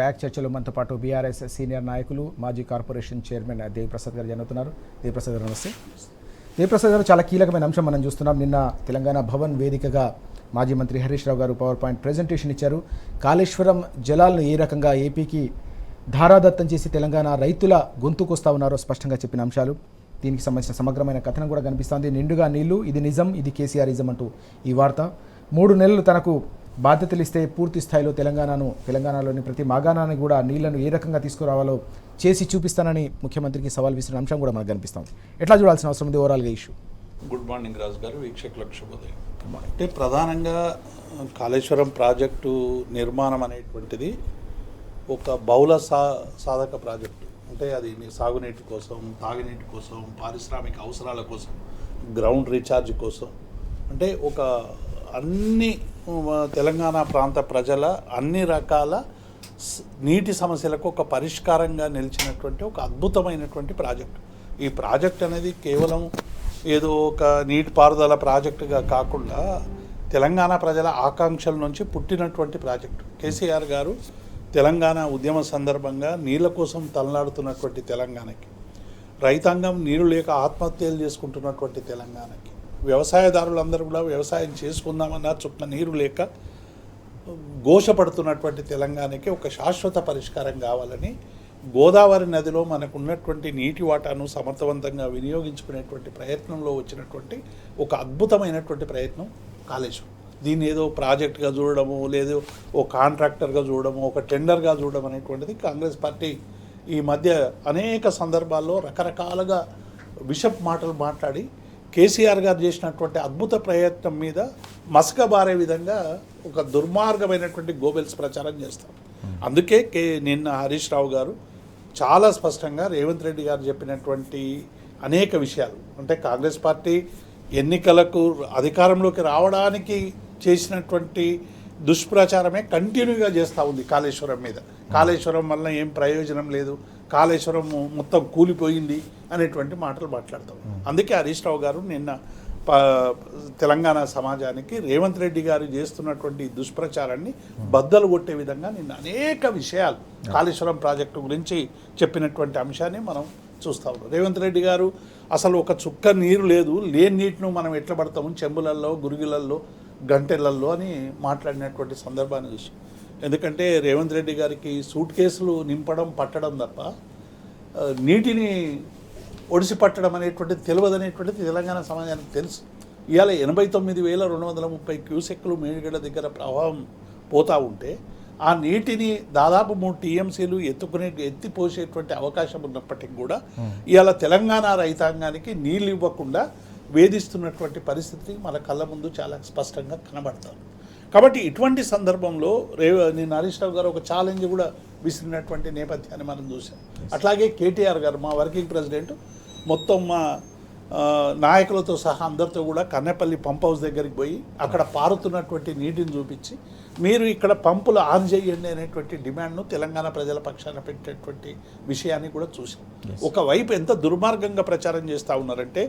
Back చర్చలో మనతో పాటు బీఆర్ఎస్ సీనియర్ నాయకులు మాజీ కార్పొరేషన్ చైర్మన్ దేవిప్రసాద్ గారు జరుగుతున్నారు. దేవిప్రసాద్ గారు నమస్తే. దేవిప్రసాద్ గారు, చాలా కీలకమైన అంశం మనం చూస్తున్నాం. నిన్న తెలంగాణ భవన్ వేదికగా మాజీ మంత్రి హరీష్ రావు గారు పవర్ పాయింట్ ప్రెజెంటేషన్ ఇచ్చారు. కాళేశ్వరం జలాలను ఏ రకంగా ఏపీకి ధారాదత్తం చేసి తెలంగాణ రైతుల గొంతుకొస్తా ఉన్నారో స్పష్టంగా చెప్పిన అంశాలు. దీనికి సంబంధించిన సమగ్రమైన కథనం కూడా కనిపిస్తోంది. నిండుగా నీళ్లు, ఇది నిజం, ఇది కేసీఆరిజం అంటూ ఈ వార్త. 3 నెలలు తనకు బాధ్యతలు ఇస్తే పూర్తి స్థాయిలో తెలంగాణలోని ప్రతి మాగాణాన్ని కూడా నీళ్లను ఏ రకంగా తీసుకురావాలో చేసి చూపిస్తానని ముఖ్యమంత్రికి సవాల్ విసిరిన అంశం కూడా మనకు కనిపిస్తుంది. ఎట్లా చూడాల్సిన అవసరం ఉంది ఓవరాల్గా ఇష్యూ? గుడ్ మార్నింగ్ రాజు గారు, వీక్షకులకు శుభోదయం. అంటే ప్రధానంగా కాళేశ్వరం ప్రాజెక్టు నిర్మాణం అనేటువంటిది ఒక బహుళ సాధక ప్రాజెక్టు. అంటే అది సాగునీటి కోసం, తాగునీటి కోసం, పారిశ్రామిక అవసరాల కోసం, గ్రౌండ్ రీఛార్జ్ కోసం, అంటే ఒక అన్ని తెలంగాణ ప్రాంత ప్రజల అన్ని రకాల నీటి సమస్యలకు ఒక పరిష్కారంగా నిలిచినటువంటి ఒక అద్భుతమైనటువంటి ప్రాజెక్టు. ఈ ప్రాజెక్ట్ అనేది కేవలం ఏదో ఒక నీటిపారుదల ప్రాజెక్టుగా కాకుండా తెలంగాణ ప్రజల ఆకాంక్షల నుంచి పుట్టినటువంటి ప్రాజెక్టు. కేసీఆర్ గారు తెలంగాణ ఉద్యమ సందర్భంగా నీళ్ళ కోసం తలనాడుతున్నటువంటి తెలంగాణకి, రైతాంగం నీరు లేక ఆత్మహత్యలు చేసుకుంటున్నటువంటి తెలంగాణకి, వ్యవసాయదారులందరూ కూడా వ్యవసాయం చేసుకుందామన్నా చుక్క నీరు లేక ఘోషపడుతున్నటువంటి తెలంగాణకి ఒక శాశ్వత పరిష్కారం కావాలని గోదావరి నదిలో మనకు ఉన్నటువంటి నీటి వాటాను సమర్థవంతంగా వినియోగించుకునేటువంటి ప్రయత్నంలో వచ్చినటువంటి ఒక అద్భుతమైనటువంటి ప్రయత్నం కాళేశ్వరం. దీన్ని ఏదో ప్రాజెక్టుగా చూడడము, లేదు ఓ కాంట్రాక్టర్గా చూడడము, ఒక టెండర్గా చూడడం అనేటువంటిది కాంగ్రెస్ పార్టీ ఈ మధ్య అనేక సందర్భాల్లో రకరకాలుగా విషప్ మాటలు మాట్లాడి కేసీఆర్ గారు చేసినటువంటి అద్భుత ప్రయత్నం మీద మసకబారే విధంగా ఒక దుర్మార్గమైనటువంటి గోబెల్స్ ప్రచారం చేస్తారు. అందుకే నిన్న హరీష్ రావు గారు చాలా స్పష్టంగా రేవంత్ రెడ్డి గారు చెప్పినటువంటి అనేక విషయాలు, అంటే కాంగ్రెస్ పార్టీ ఎన్నికలకు అధికారంలోకి రావడానికి చేసినటువంటి దుష్ప్రచారమే కంటిన్యూగా చేస్తూ ఉంది కాళేశ్వరం మీద. కాళేశ్వరం వల్ల ఏం ప్రయోజనం లేదు, కాళేశ్వరం మొత్తం కూలిపోయింది అనేటువంటి మాటలు మాట్లాడతాం. అందుకే హరీష్ రావు గారు నిన్న తెలంగాణ సమాజానికి రేవంత్ రెడ్డి గారు చేస్తున్నటువంటి దుష్ప్రచారాన్ని బద్దలు కొట్టే విధంగా నిన్న అనేక విషయాలు కాళేశ్వరం ప్రాజెక్టు గురించి చెప్పినటువంటి అంశాన్ని మనం చూస్తూ ఉన్నాం. రేవంత్ రెడ్డి గారు అసలు ఒక చుక్క నీరు లేదు, లేని నీటిని మనం ఎట్లా పడతాము, చెంబులల్లో, గురిగిలల్లో, గంటెలల్లో అని మాట్లాడినటువంటి సందర్భాన్ని చూసి, ఎందుకంటే రేవంత్ రెడ్డి గారికి సూట్ కేసులు నింపడం పట్టడం తప్ప నీటిని ఒడిసి పట్టడం అనేటువంటిది తెలియదనేటువంటిది తెలంగాణ సమాజానికి తెలుసు. ఇవాళ 89,230 క్యూసెక్లు మేడిగడ్డ దగ్గర ప్రవాహం పోతూ ఉంటే ఆ నీటిని దాదాపు 3 టీఎంసీలు ఎత్తిపోసేటువంటి అవకాశం ఉన్నప్పటికీ కూడా ఇవాళ తెలంగాణ రైతాంగానికి నీళ్ళు ఇవ్వకుండా వేధిస్తున్నటువంటి పరిస్థితి మన కళ్ళ ముందు చాలా స్పష్టంగా కనబడతారు. కాబట్టి ఇటువంటి సందర్భంలో నేను హరీష్ రావు గారు ఒక ఛాలెంజ్ కూడా విసిరినటువంటి నేపథ్యాన్ని మనం చూసాం. అట్లాగే కేటీఆర్ గారు, మా వర్కింగ్ ప్రెసిడెంట్, మొత్తం మా నాయకులతో సహా అందరితో కూడా కన్నెపల్లి పంప్ హౌస్ దగ్గరికి పోయి అక్కడ పారుతున్నటువంటి నీటిని చూపించి మీరు ఇక్కడ పంపులు ఆన్ చేయండి అనేటువంటి డిమాండ్ను తెలంగాణ ప్రజల పక్షాన పెట్టేటువంటి విషయాన్ని కూడా చూసాం. ఒకవైపు ఎంత దుర్మార్గంగా ప్రచారం చేస్తూ ఉన్నారంటే,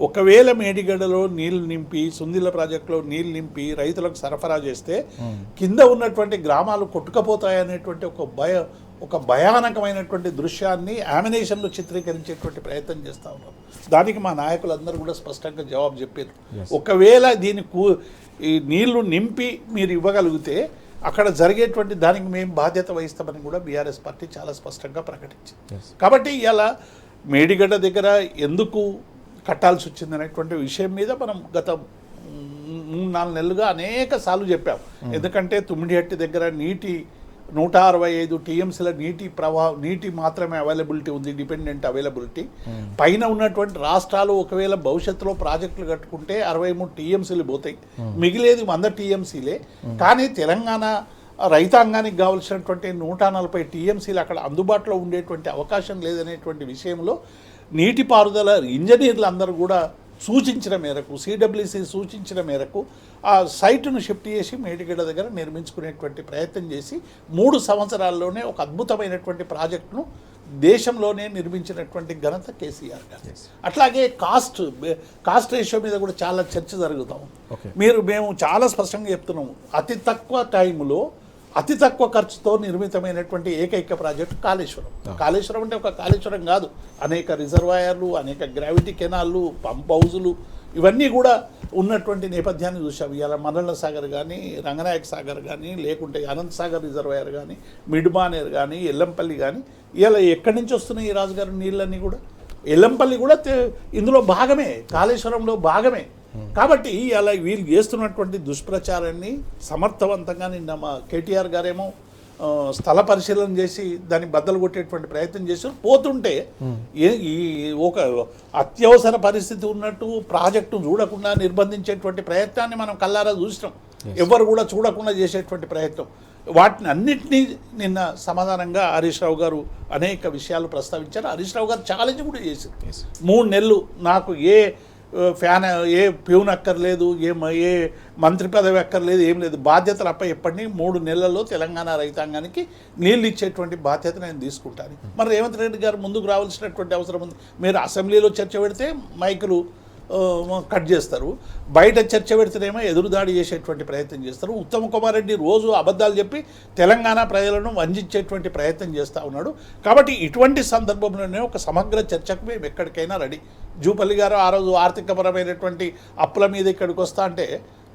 ఒకవేళ మేడిగడ్డలో నీళ్లు నింపి, సుందిల ప్రాజెక్టులో నీళ్లు నింపి రైతులకు సరఫరా చేస్తే కింద ఉన్నటువంటి గ్రామాలు కొట్టుకపోతాయనేటువంటి ఒక భయానకమైనటువంటి దృశ్యాన్ని యామినేషన్లో చిత్రీకరించేటువంటి ప్రయత్నం చేస్తూ ఉన్నారు. దానికి మా నాయకులందరూ కూడా స్పష్టంగా జవాబు చెప్పారు. ఒకవేళ ఈ నీళ్లు నింపి మీరు ఇవ్వగలిగితే అక్కడ జరిగేటువంటి దానికి మేము బాధ్యత వహిస్తామని కూడా బీఆర్ఎస్ పార్టీ చాలా స్పష్టంగా ప్రకటించింది. కాబట్టి ఇలా మేడిగడ్డ దగ్గర ఎందుకు కట్టాల్సి వచ్చింది అనేటువంటి విషయం మీద మనం గత 3-4 నెలలుగా అనేక సార్లు చెప్పాం. ఎందుకంటే తుమ్మిడిహట్టి దగ్గర 165 టీఎంసీల నీటి మాత్రమే అవైలబిలిటీ ఉంది, డిపెండెంట్ అవైలబిలిటీ. పైన ఉన్నటువంటి రాష్ట్రాలు ఒకవేళ భవిష్యత్తులో ప్రాజెక్టులు కట్టుకుంటే 63 టీఎంసీలు పోతాయి, మిగిలేది 100 టీఎంసీలే. కానీ తెలంగాణ రైతాంగానికి కావాల్సినటువంటి 140 టీఎంసీలు అక్కడ అందుబాటులో ఉండేటువంటి అవకాశం లేదనేటువంటి విషయంలో నీటిపారుదల ఇంజనీర్లు అందరూ కూడా సూచించిన మేరకు, సిడబ్ల్యూసి సూచించిన మేరకు ఆ సైటును షిఫ్ట్ చేసి మేడిగడ్డ దగ్గర నిర్మించుకునేటువంటి ప్రయత్నం చేసి 3 సంవత్సరాల్లోనే ఒక అద్భుతమైనటువంటి ప్రాజెక్టును దేశంలోనే నిర్మించినటువంటి ఘనత కేసీఆర్ గారు. అట్లాగే కాస్ట్ రేషియో మీద కూడా చాలా చర్చ జరుగుతాం. మేము చాలా స్పష్టంగా చెప్తున్నాము, అతి తక్కువ టైంలో అతి తక్కువ ఖర్చుతో నిర్మితమైనటువంటి ఏకైక ప్రాజెక్టు కాళేశ్వరం. కాళేశ్వరం అంటే ఒక కాళేశ్వరం కాదు, అనేక రిజర్వాయర్లు, అనేక గ్రావిటీ కెనాళ్ళు, పంప్ హౌజులు, ఇవన్నీ కూడా ఉన్నటువంటి నేపథ్యాన్ని చూసాం. ఇవాళ మరళ్ళ సాగర్ కానీ, రంగనాయక సాగర్ కానీ, లేకుంటే అనంత సాగర్ రిజర్వాయర్ కానీ, మిడ్మానేర్ కానీ, ఎల్లంపల్లి కానీ, ఇవాళ ఎక్కడి నుంచి వస్తున్నాయి ఈ రాజుగారి నీళ్ళన్నీ కూడా? ఎల్లంపల్లి కూడా ఇందులో భాగమే, కాళేశ్వరంలో భాగమే. కాబట్టి అలా వీళ్ళు చేస్తున్నటువంటి దుష్ప్రచారాన్ని సమర్థవంతంగా నిన్న మా కేటీఆర్ గారేమో స్థల పరిశీలన చేసి దాన్ని బద్దలు కొట్టేటువంటి ప్రయత్నం చేసి పోతుంటే ఈ ఒక అత్యవసర పరిస్థితి ఉన్నట్టు ప్రాజెక్టు చూడకుండా నిర్బంధించేటువంటి ప్రయత్నాన్ని మనం కల్లారా చూసినాం. ఎవరు కూడా చూడకుండా చేసేటువంటి ప్రయత్నం, వాటిని అన్నింటినీ నిన్న సమాధానంగా హరీష్ రావు గారు అనేక విషయాలు ప్రస్తావించారు. హరీష్ రావు గారు ఛాలెంజ్ కూడా చేశారు. 3 నెలలు నాకు ఏ ప్యూన్ అక్కర్లేదు, ఏ మంత్రి పదవి అక్కర్లేదు, ఏం లేదు, బాధ్యతలు ఎప్పటినీ 3 నెలల్లో తెలంగాణ రైతాంగానికి నీళ్ళు ఇచ్చేటువంటి బాధ్యత నేను తీసుకుంటాను. మరి రేవంత్ రెడ్డి గారు ముందుకు రావాల్సినటువంటి అవసరం ఉంది. మీరు అసెంబ్లీలో చర్చ పెడితే మైకులు కట్ చేస్తారు, బయట చర్చ పెడితేనేమో ఎదురుదాడి చేసేటువంటి ప్రయత్నం చేస్తారు. ఉత్తమ్ కుమార్ రెడ్డి రోజు అబద్ధాలు చెప్పి తెలంగాణ ప్రజలను వంచేటువంటి ప్రయత్నం చేస్తూ ఉన్నాడు. కాబట్టి ఇటువంటి సందర్భంలోనే ఒక సమగ్ర చర్చకు మేము ఎక్కడికైనా రెడీ. జూపల్లి గారు ఆ రోజు ఆర్థికపరమైనటువంటి అప్పుల మీద ఇక్కడికి వస్తా అంటే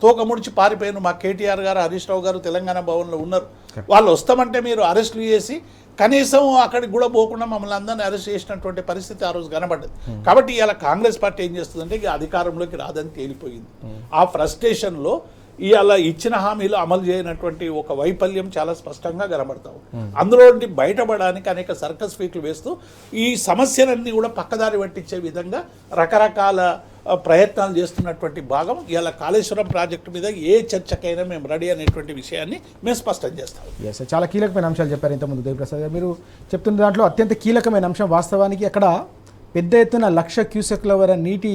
తోక ముడిచి పారిపోయాను. మా కేటీఆర్ గారు, హరీష్ రావు గారు తెలంగాణ భవన్లో ఉన్నారు. వాళ్ళు వస్తామంటే మీరు అరెస్టులు చేసి కనీసం అక్కడికి కూడా పోకుండా మమ్మల్ని అందరినీ అరెస్ట్ చేసినటువంటి పరిస్థితి ఆ రోజు కనబడ్డది. కాబట్టి ఇలా కాంగ్రెస్ పార్టీ ఏం చేస్తుందంటే ఇక అధికారంలోకి రాదని తేలిపోయింది. ఆ ఫ్రస్ట్రేషన్లో ఇవాళ ఇచ్చిన హామీలు అమలు చేయనటువంటి ఒక వైఫల్యం చాలా స్పష్టంగా కనబడతావు. అందులో బయటపడడానికి అనేక సర్కస్ ఫీట్లు వేస్తూ ఈ సమస్యలన్నీ కూడా పక్కదారి పట్టించే విధంగా రకరకాల ప్రయత్నాలు చేస్తున్నటువంటి భాగం. ఇలా కాళేశ్వరం ప్రాజెక్టు మీద ఏ చర్చకైనా మేము రెడీ అనేటువంటి విషయాన్ని మేము స్పష్టం చేస్తాం. ఎస్, చాలా కీలకమైన అంశాలు చెప్పారు ఇంతకుముందు దేవిప్రసాద్ గారు. మీరు చెప్తున్న దాంట్లో అత్యంత కీలకమైన అంశం వాస్తవానికి అక్కడ పెద్ద ఎత్తున 1,00,000 క్యూసెక్ల వరకు నీటి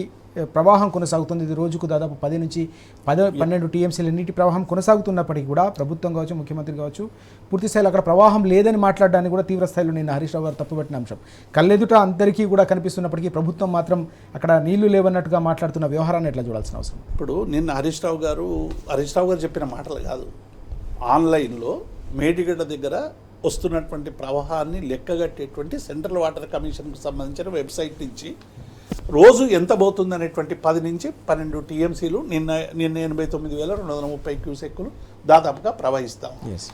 ప్రవాహం కొనసాగుతుంది. ఇది రోజుకు దాదాపు 10 నుంచి 12 టీఎంసీల నీటి ప్రవాహం కొనసాగుతున్నప్పటికీ కూడా ప్రభుత్వం కావచ్చు, ముఖ్యమంత్రి కావచ్చు, పూర్తి స్థాయిలో అక్కడ ప్రవాహం లేదని మాట్లాడడానికి కూడా తీవ్ర స్థాయిలో నిన్న హరీష్ రావు గారు తప్పుపట్టిన అంశం. కళ్ళెదుట అందరికీ కూడా కనిపిస్తున్నప్పటికీ ప్రభుత్వం మాత్రం అక్కడ నీళ్లు లేవన్నట్టుగా మాట్లాడుతున్న వ్యవహారాన్ని ఎట్లా చూడాల్సిన అవసరం? ఇప్పుడు నిన్న హరీష్ రావు గారు చెప్పిన మాటలు కాదు, ఆన్లైన్లో మేడిగడ్డ దగ్గర వస్తున్నటువంటి ప్రవాహాన్ని లెక్కగట్టేటువంటి సెంట్రల్ వాటర్ కమిషన్కి సంబంధించిన వెబ్సైట్ నుంచి రోజు ఎంత పోతుంది అనేటువంటి 10 నుంచి 12 టీఎంసీలు నిన్న 89,230 క్యూసెక్కులు దాదాపుగా ప్రవహిస్తాం.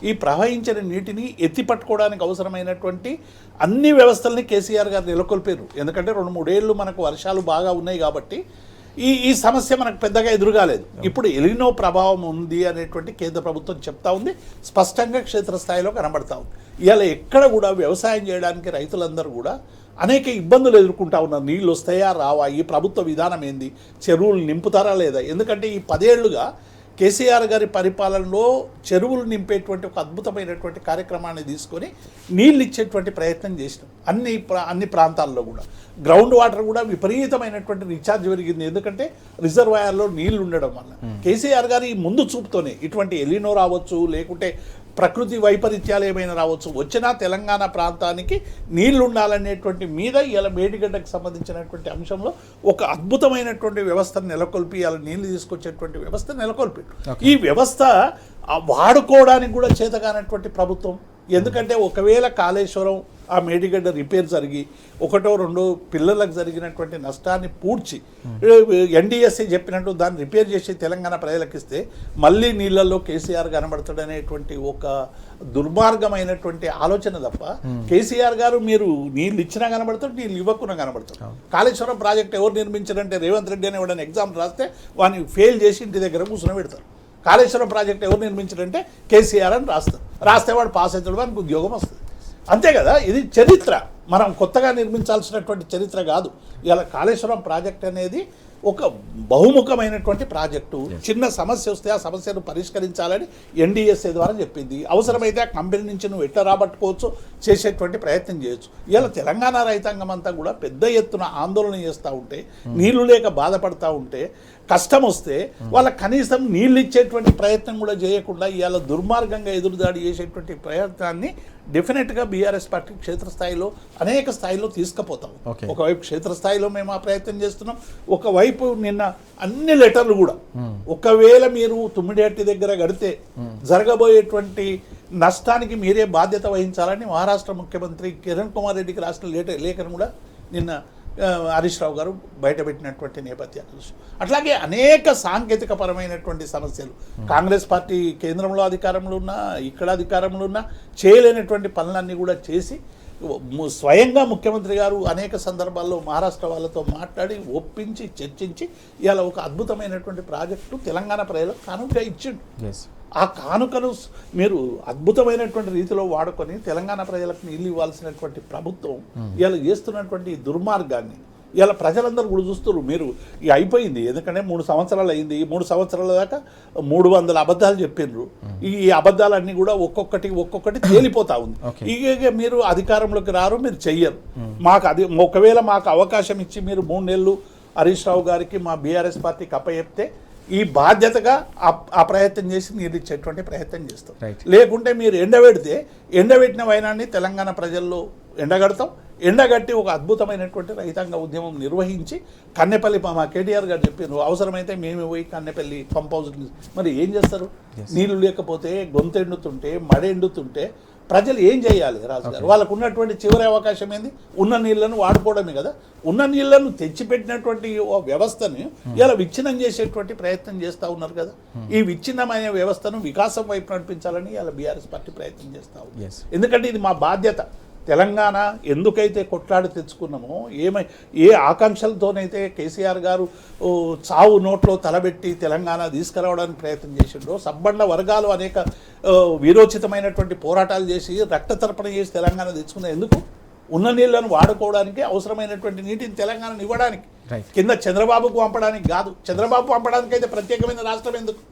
ఈ ప్రవహించిన నీటిని ఎత్తి పట్టుకోవడానికి అవసరమైనటువంటి అన్ని వ్యవస్థల్ని కేసీఆర్ గారు నెలకొల్పారు. ఎందుకంటే 2-3 ఏళ్ళు మనకు వర్షాలు బాగా ఉన్నాయి కాబట్టి ఈ సమస్య మనకు పెద్దగా ఎదురుగాలేదు. ఇప్పుడు ఎలినో ప్రభావం ఉంది అనేటువంటి కేంద్ర ప్రభుత్వం చెప్తా ఉంది, స్పష్టంగా క్షేత్రస్థాయిలో కనబడతా ఉంది. ఇవాళ ఎక్కడ కూడా వ్యవసాయం చేయడానికి రైతులందరూ కూడా అనేక ఇబ్బందులు ఎదుర్కొంటా ఉన్నారు. నీళ్ళు వస్తాయా రావా, ఈ ప్రభుత్వ విధానం ఏంది, చెరువులు నింపుతారా లేదా? ఎందుకంటే ఈ 10 ఏళ్లుగా కేసీఆర్ గారి పరిపాలనలో చెరువులు నింపేటువంటి ఒక అద్భుతమైనటువంటి కార్యక్రమాన్ని తీసుకొని నీళ్ళు ఇచ్చేటువంటి ప్రయత్నం చేసినాం. అన్ని ప్రాంతాల్లో కూడా గ్రౌండ్ వాటర్ కూడా విపరీతమైనటువంటి రీఛార్జ్ పెరిగింది. ఎందుకంటే రిజర్వాయర్లో నీళ్లు ఉండడం వల్ల కేసీఆర్ గారి ముందు చూపుతోనే ఇటువంటి ఎలినో రావచ్చు, లేకుంటే ప్రకృతి వైపరీత్యాలు ఏమైనా రావచ్చు, వచ్చినా తెలంగాణ ప్రాంతానికి నీళ్లు ఉండాలనేటువంటి మీద ఇలా మేడిగడ్డకు సంబంధించినటువంటి అంశంలో ఒక అద్భుతమైనటువంటి వ్యవస్థను నెలకొల్పి ఇలా నీళ్లు తీసుకొచ్చేటువంటి వ్యవస్థ నెలకొల్పి ఈ వ్యవస్థ వాడుకోవడానికి కూడా చేతగానటువంటి ప్రభుత్వం. ఎందుకంటే ఒకవేళ కాళేశ్వరం ఆ మేడిగడ్డ రిపేర్ జరిగి 1-2 పిల్లలకు జరిగినటువంటి నష్టాన్ని పూడ్చి ఎన్డీఎస్ఏ చెప్పినట్టు దాన్ని రిపేర్ చేసి తెలంగాణ ప్రజలకు ఇస్తే మళ్ళీ నీళ్ళల్లో కేసీఆర్ కనబడతాడనేటువంటి ఒక దుర్మార్గమైనటువంటి ఆలోచన తప్ప కేసీఆర్ గారు మీరు నీళ్ళు ఇచ్చినా కనబడతాడు, నీళ్ళు ఇవ్వకుండా కనబడతాడు. కాళేశ్వరం ప్రాజెక్ట్ ఎవరు నిర్మించారంటే రేవంత్ రెడ్డి అని ఎవడని ఎగ్జామ్ రాస్తే వాడిని ఫెయిల్ చేసి ఇంటి దగ్గర కూర్చొని పెడతారు. కాళేశ్వరం ప్రాజెక్ట్ ఎవరు నిర్మించారంటే కేసీఆర్ అని రాస్తే వాడు పాస్ అవుతాడు, వానికి ఉద్యోగం వస్తుంది. అంతే కదా, ఇది చరిత్ర. మనం కొత్తగా నిర్మించాల్సినటువంటి చరిత్ర కాదు. ఇలా కాళేశ్వరం ప్రాజెక్ట్ అనేది ఒక బహుముఖమైనటువంటి ప్రాజెక్టు. చిన్న సమస్య వస్తే ఆ సమస్యను పరిష్కరించాలని ఎన్డీఎస్ఏ ద్వారా చెప్పింది. అవసరమైతే ఆ కంపెనీ నుంచి నువ్వు ఎట్లా రాబట్టుకోవచ్చు, చేసేటువంటి ప్రయత్నం చేయొచ్చు. ఇలా తెలంగాణ రైతాంగం అంతా కూడా పెద్ద ఎత్తున ఆందోళన చేస్తూ ఉంటే, నీళ్లు లేక బాధపడతా ఉంటే, కష్టం వస్తే వాళ్ళకి కనీసం నీళ్ళు ఇచ్చేటువంటి ప్రయత్నం కూడా చేయకుండా ఇవాళ దుర్మార్గంగా ఎదురుదాడి చేసేటువంటి ప్రయత్నాన్ని డెఫినెట్గా బీఆర్ఎస్ పార్టీ క్షేత్రస్థాయిలో అనేక స్థాయిలో తీసుకుపోతాం. ఒకవైపు క్షేత్రస్థాయిలో మేము ఆ ప్రయత్నం చేస్తున్నాం, ఒకవైపు నిన్న అన్ని లెటర్లు కూడా ఒకవేళ మీరు తుమ్మిడిహట్టి దగ్గర గడితే జరగబోయేటువంటి నష్టానికి మీరే బాధ్యత వహించాలని మహారాష్ట్ర ముఖ్యమంత్రి కిరణ్ కుమార్ రెడ్డికి రాసిన లేఖను కూడా నిన్న హరీష్ రావు గారు బయటపెట్టినటువంటి నేపథ్యాలు. అట్లాగే అనేక సాంకేతిక పరమైనటువంటి సమస్యలు కాంగ్రెస్ పార్టీ కేంద్రంలో అధికారంలో ఉన్నా ఇక్కడ అధికారంలో ఉన్నా చేయలేనటువంటి పనులన్నీ కూడా చేసి స్వయంగా ముఖ్యమంత్రి గారు అనేక సందర్భాల్లో మహారాష్ట్ర వాళ్ళతో మాట్లాడి ఒప్పించి చర్చించి ఇలా ఒక అద్భుతమైనటువంటి ప్రాజెక్టు తెలంగాణ ప్రజలకు కానుకగా ఇచ్చిండు. ఆ కానుకను మీరు అద్భుతమైనటువంటి రీతిలో వాడుకొని తెలంగాణ ప్రజలకు నీళ్ళు ఇవ్వాల్సినటువంటి ప్రభుత్వం ఇలా చేస్తున్నటువంటి దుర్మార్గాన్ని ఇలా ప్రజలందరూ కూడా చూస్తున్నారు. మీరు ఇక అయిపోయింది, ఎందుకంటే 3 సంవత్సరాలు అయింది. ఈ 3 సంవత్సరాల దాకా 300 అబద్ధాలు చెప్పిండ్రు. ఈ అబద్ధాలన్నీ కూడా ఒక్కొక్కటి తేలిపోతా ఉంది. ఇక మీరు అధికారంలోకి రారు, మీరు చెయ్యరు. ఒకవేళ మాకు అవకాశం ఇచ్చి మీరు 3 నెలలు హరీష్ రావు గారికి మా బీఆర్ఎస్ పార్టీకి అప్పచెప్తే ఈ బాధ్యతగా ఆ ప్రయత్నం చేసి నీళ్ళు ఇచ్చేటువంటి ప్రయత్నం చేస్తాం. లేకుంటే మీరు ఎండబెట్టిన వైనాన్ని తెలంగాణ ప్రజల్లో ఎండగట్టి ఒక అద్భుతమైనటువంటి రైతాంగ ఉద్యమం నిర్వహించి కన్నెపల్లి మా కేటీఆర్ గారు చెప్పారు, అవసరమైతే మేము పోయి కన్నెపల్లి పంప్ హౌస్. మరి ఏం చేస్తారు? నీళ్లు లేకపోతే గొంతు ఎండుతుంటే మడెండుతుంటే ప్రజలు ఏం చేయాలి రాజు గారు? వాళ్ళకు ఉన్నటువంటి చివరి అవకాశం ఏంది? ఉన్న నీళ్లను వాడుకోవడమే కదా. ఉన్న నీళ్లను తెచ్చిపెట్టినటువంటి వ్యవస్థను ఇలా విచ్ఛిన్నం చేసేటువంటి ప్రయత్నం చేస్తూ ఉన్నారు కదా. ఈ విచ్ఛిన్నమైన వ్యవస్థను వికాసం వైపు నడిపించాలని ఇలా బీఆర్ఎస్ పార్టీ ప్రయత్నం చేస్తూ ఉంది. ఎందుకంటే ఇది మా బాధ్యత. తెలంగాణ ఎందుకైతే కొట్లాడి తెచ్చుకున్నామో, ఏ ఆకాంక్షలతోనైతే కేసీఆర్ గారు చావు నోట్లో తలబెట్టి తెలంగాణ తీసుకురావడానికి ప్రయత్నం చేసిండ్రో, సబ్బండ వర్గాలు అనేక వీరోచితమైనటువంటి పోరాటాలు చేసి రక్తతర్పణ చేసి తెలంగాణ తెచ్చుకున్న ఎందుకు? ఉన్న నీళ్లను వాడుకోవడానికి, అవసరమైనటువంటి నీటిని తెలంగాణను ఇవ్వడానికి, కింద చంద్రబాబుకు పంపడానికి కాదు. చంద్రబాబు పంపడానికి అయితే ప్రత్యేకమైన రాష్ట్రం ఎందుకు?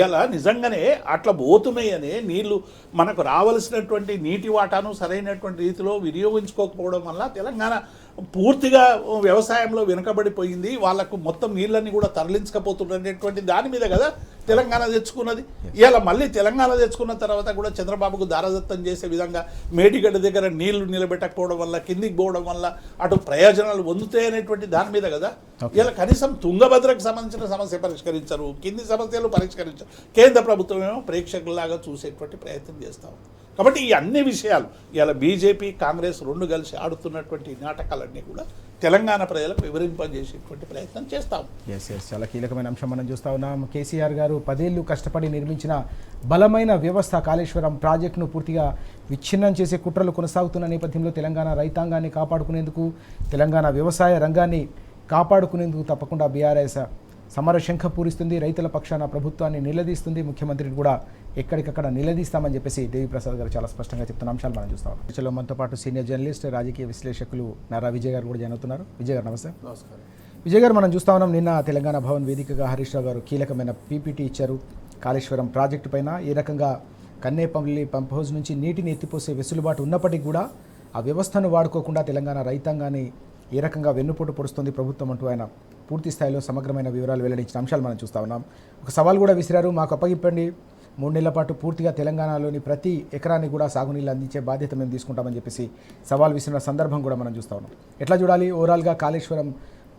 ఇలా నిజంగానే అట్లా పోతున్నాయనే నీళ్లు మనకు రావాల్సినటువంటి నీటి వాటాను సరైనటువంటి రీతిలో వినియోగించుకోకపోవడం వల్ల తెలంగాణ పూర్తిగా వ్యవసాయంలో వెనుకబడిపోయింది. వాళ్ళకు మొత్తం నీళ్ళని కూడా తరలించకపోతున్నటువంటి దాని మీద కదా తెలంగాణ తెచ్చుకున్నది. ఇలా మళ్ళీ తెలంగాణ తెచ్చుకున్న తర్వాత కూడా చంద్రబాబుకు దారదత్తం చేసే విధంగా మేడిగడ్డ దగ్గర నీళ్లు నిలబెట్టకపోవడం వల్ల, కిందికి పోవడం వల్ల అటు ప్రయోజనాలు పొందుతాయనేటువంటి దాని మీద కదా. ఇలా కనీసం తుంగభద్రకు సంబంధించిన సమస్య పరిష్కరించరు, కింది సమస్యలు పరిష్కరించరు. కేంద్ర ప్రభుత్వం ఏమో ప్రేక్షకుల్లాగా చూసేటువంటి ప్రయత్నం చేస్తాం. కాబట్టి ఈ అన్ని విషయాలు ఇలా బీజేపీ కాంగ్రెస్ రెండు కలిసి ఆడుతున్నటువంటి నాటకాలన్నీ కూడా తెలంగాణ ప్రజలకు వివరింపజేసేటువంటి ప్రయత్నం చేస్తాం. చాలా కీలకమైన అంశం మనం చూస్తా ఉన్నాం. కేసీఆర్ గారు 10 ఏళ్లు కష్టపడి నిర్మించిన బలమైన వ్యవస్థ కాళేశ్వరం ప్రాజెక్టును పూర్తిగా విచ్ఛిన్నం చేసే కుట్రలు కొనసాగుతున్న నేపథ్యంలో తెలంగాణ రైతాంగాన్ని కాపాడుకునేందుకు, తెలంగాణ వ్యవసాయ రంగాన్ని కాపాడుకునేందుకు తప్పకుండా బీఆర్ఎస్ సమర శంఖ పూరిస్తుంది. రైతుల పక్షాన ప్రభుత్వాన్ని నిలదీస్తుంది. ముఖ్యమంత్రిని కూడా ఎక్కడికక్కడ నిలదీస్తామని చెప్పేసి దేవిప్రసాద్ గారు చాలా స్పష్టంగా చెప్తున్న అంశాలు మనం చూస్తాం. చర్చలో మనతో పాటు సీనియర్ జర్నలిస్ట్, రాజకీయ విశ్లేషకులు నారా విజయ్ గారు కూడా జాయిన్ అవుతున్నారు. విజయ్ గారు నమస్తే. నమస్కారం. విజయ్ గారు, మనం చూస్తా ఉన్నాం, నిన్న తెలంగాణ భవన్ వేదికగా హరీష్ రావు గారు కీలకమైన పీపీటీ ఇచ్చారు. కాళేశ్వరం ప్రాజెక్టు పైన ఏ రకంగా కన్నేపల్లి పంప్ హౌస్ నుంచి నీటిని ఎత్తిపోసే వెసులుబాటు ఉన్నప్పటికీ కూడా ఆ వ్యవస్థను వాడుకోకుండా తెలంగాణ రైతాంగాన్ని ఏ రకంగా వెన్నుపోటు పొడుస్తుంది ప్రభుత్వం అంటూ ఆయన పూర్తి స్థాయిలో సమగ్రమైన వివరాలు వెల్లడించిన అంశాలు మనం చూస్తూ ఉన్నాం. ఒక సవాల్ కూడా విసిరారు, మాకు అప్పగిప్పండి, 3 నెలల పాటు పూర్తిగా తెలంగాణలోని ప్రతి ఎకరాన్ని కూడా సాగునీళ్ళు అందించే బాధ్యత మేము తీసుకుంటామని చెప్పేసి సవాల్ విసిరిన సందర్భం కూడా మనం చూస్తూ ఉన్నాం. ఎట్లా చూడాలి ఓవరాల్గా కాళేశ్వరం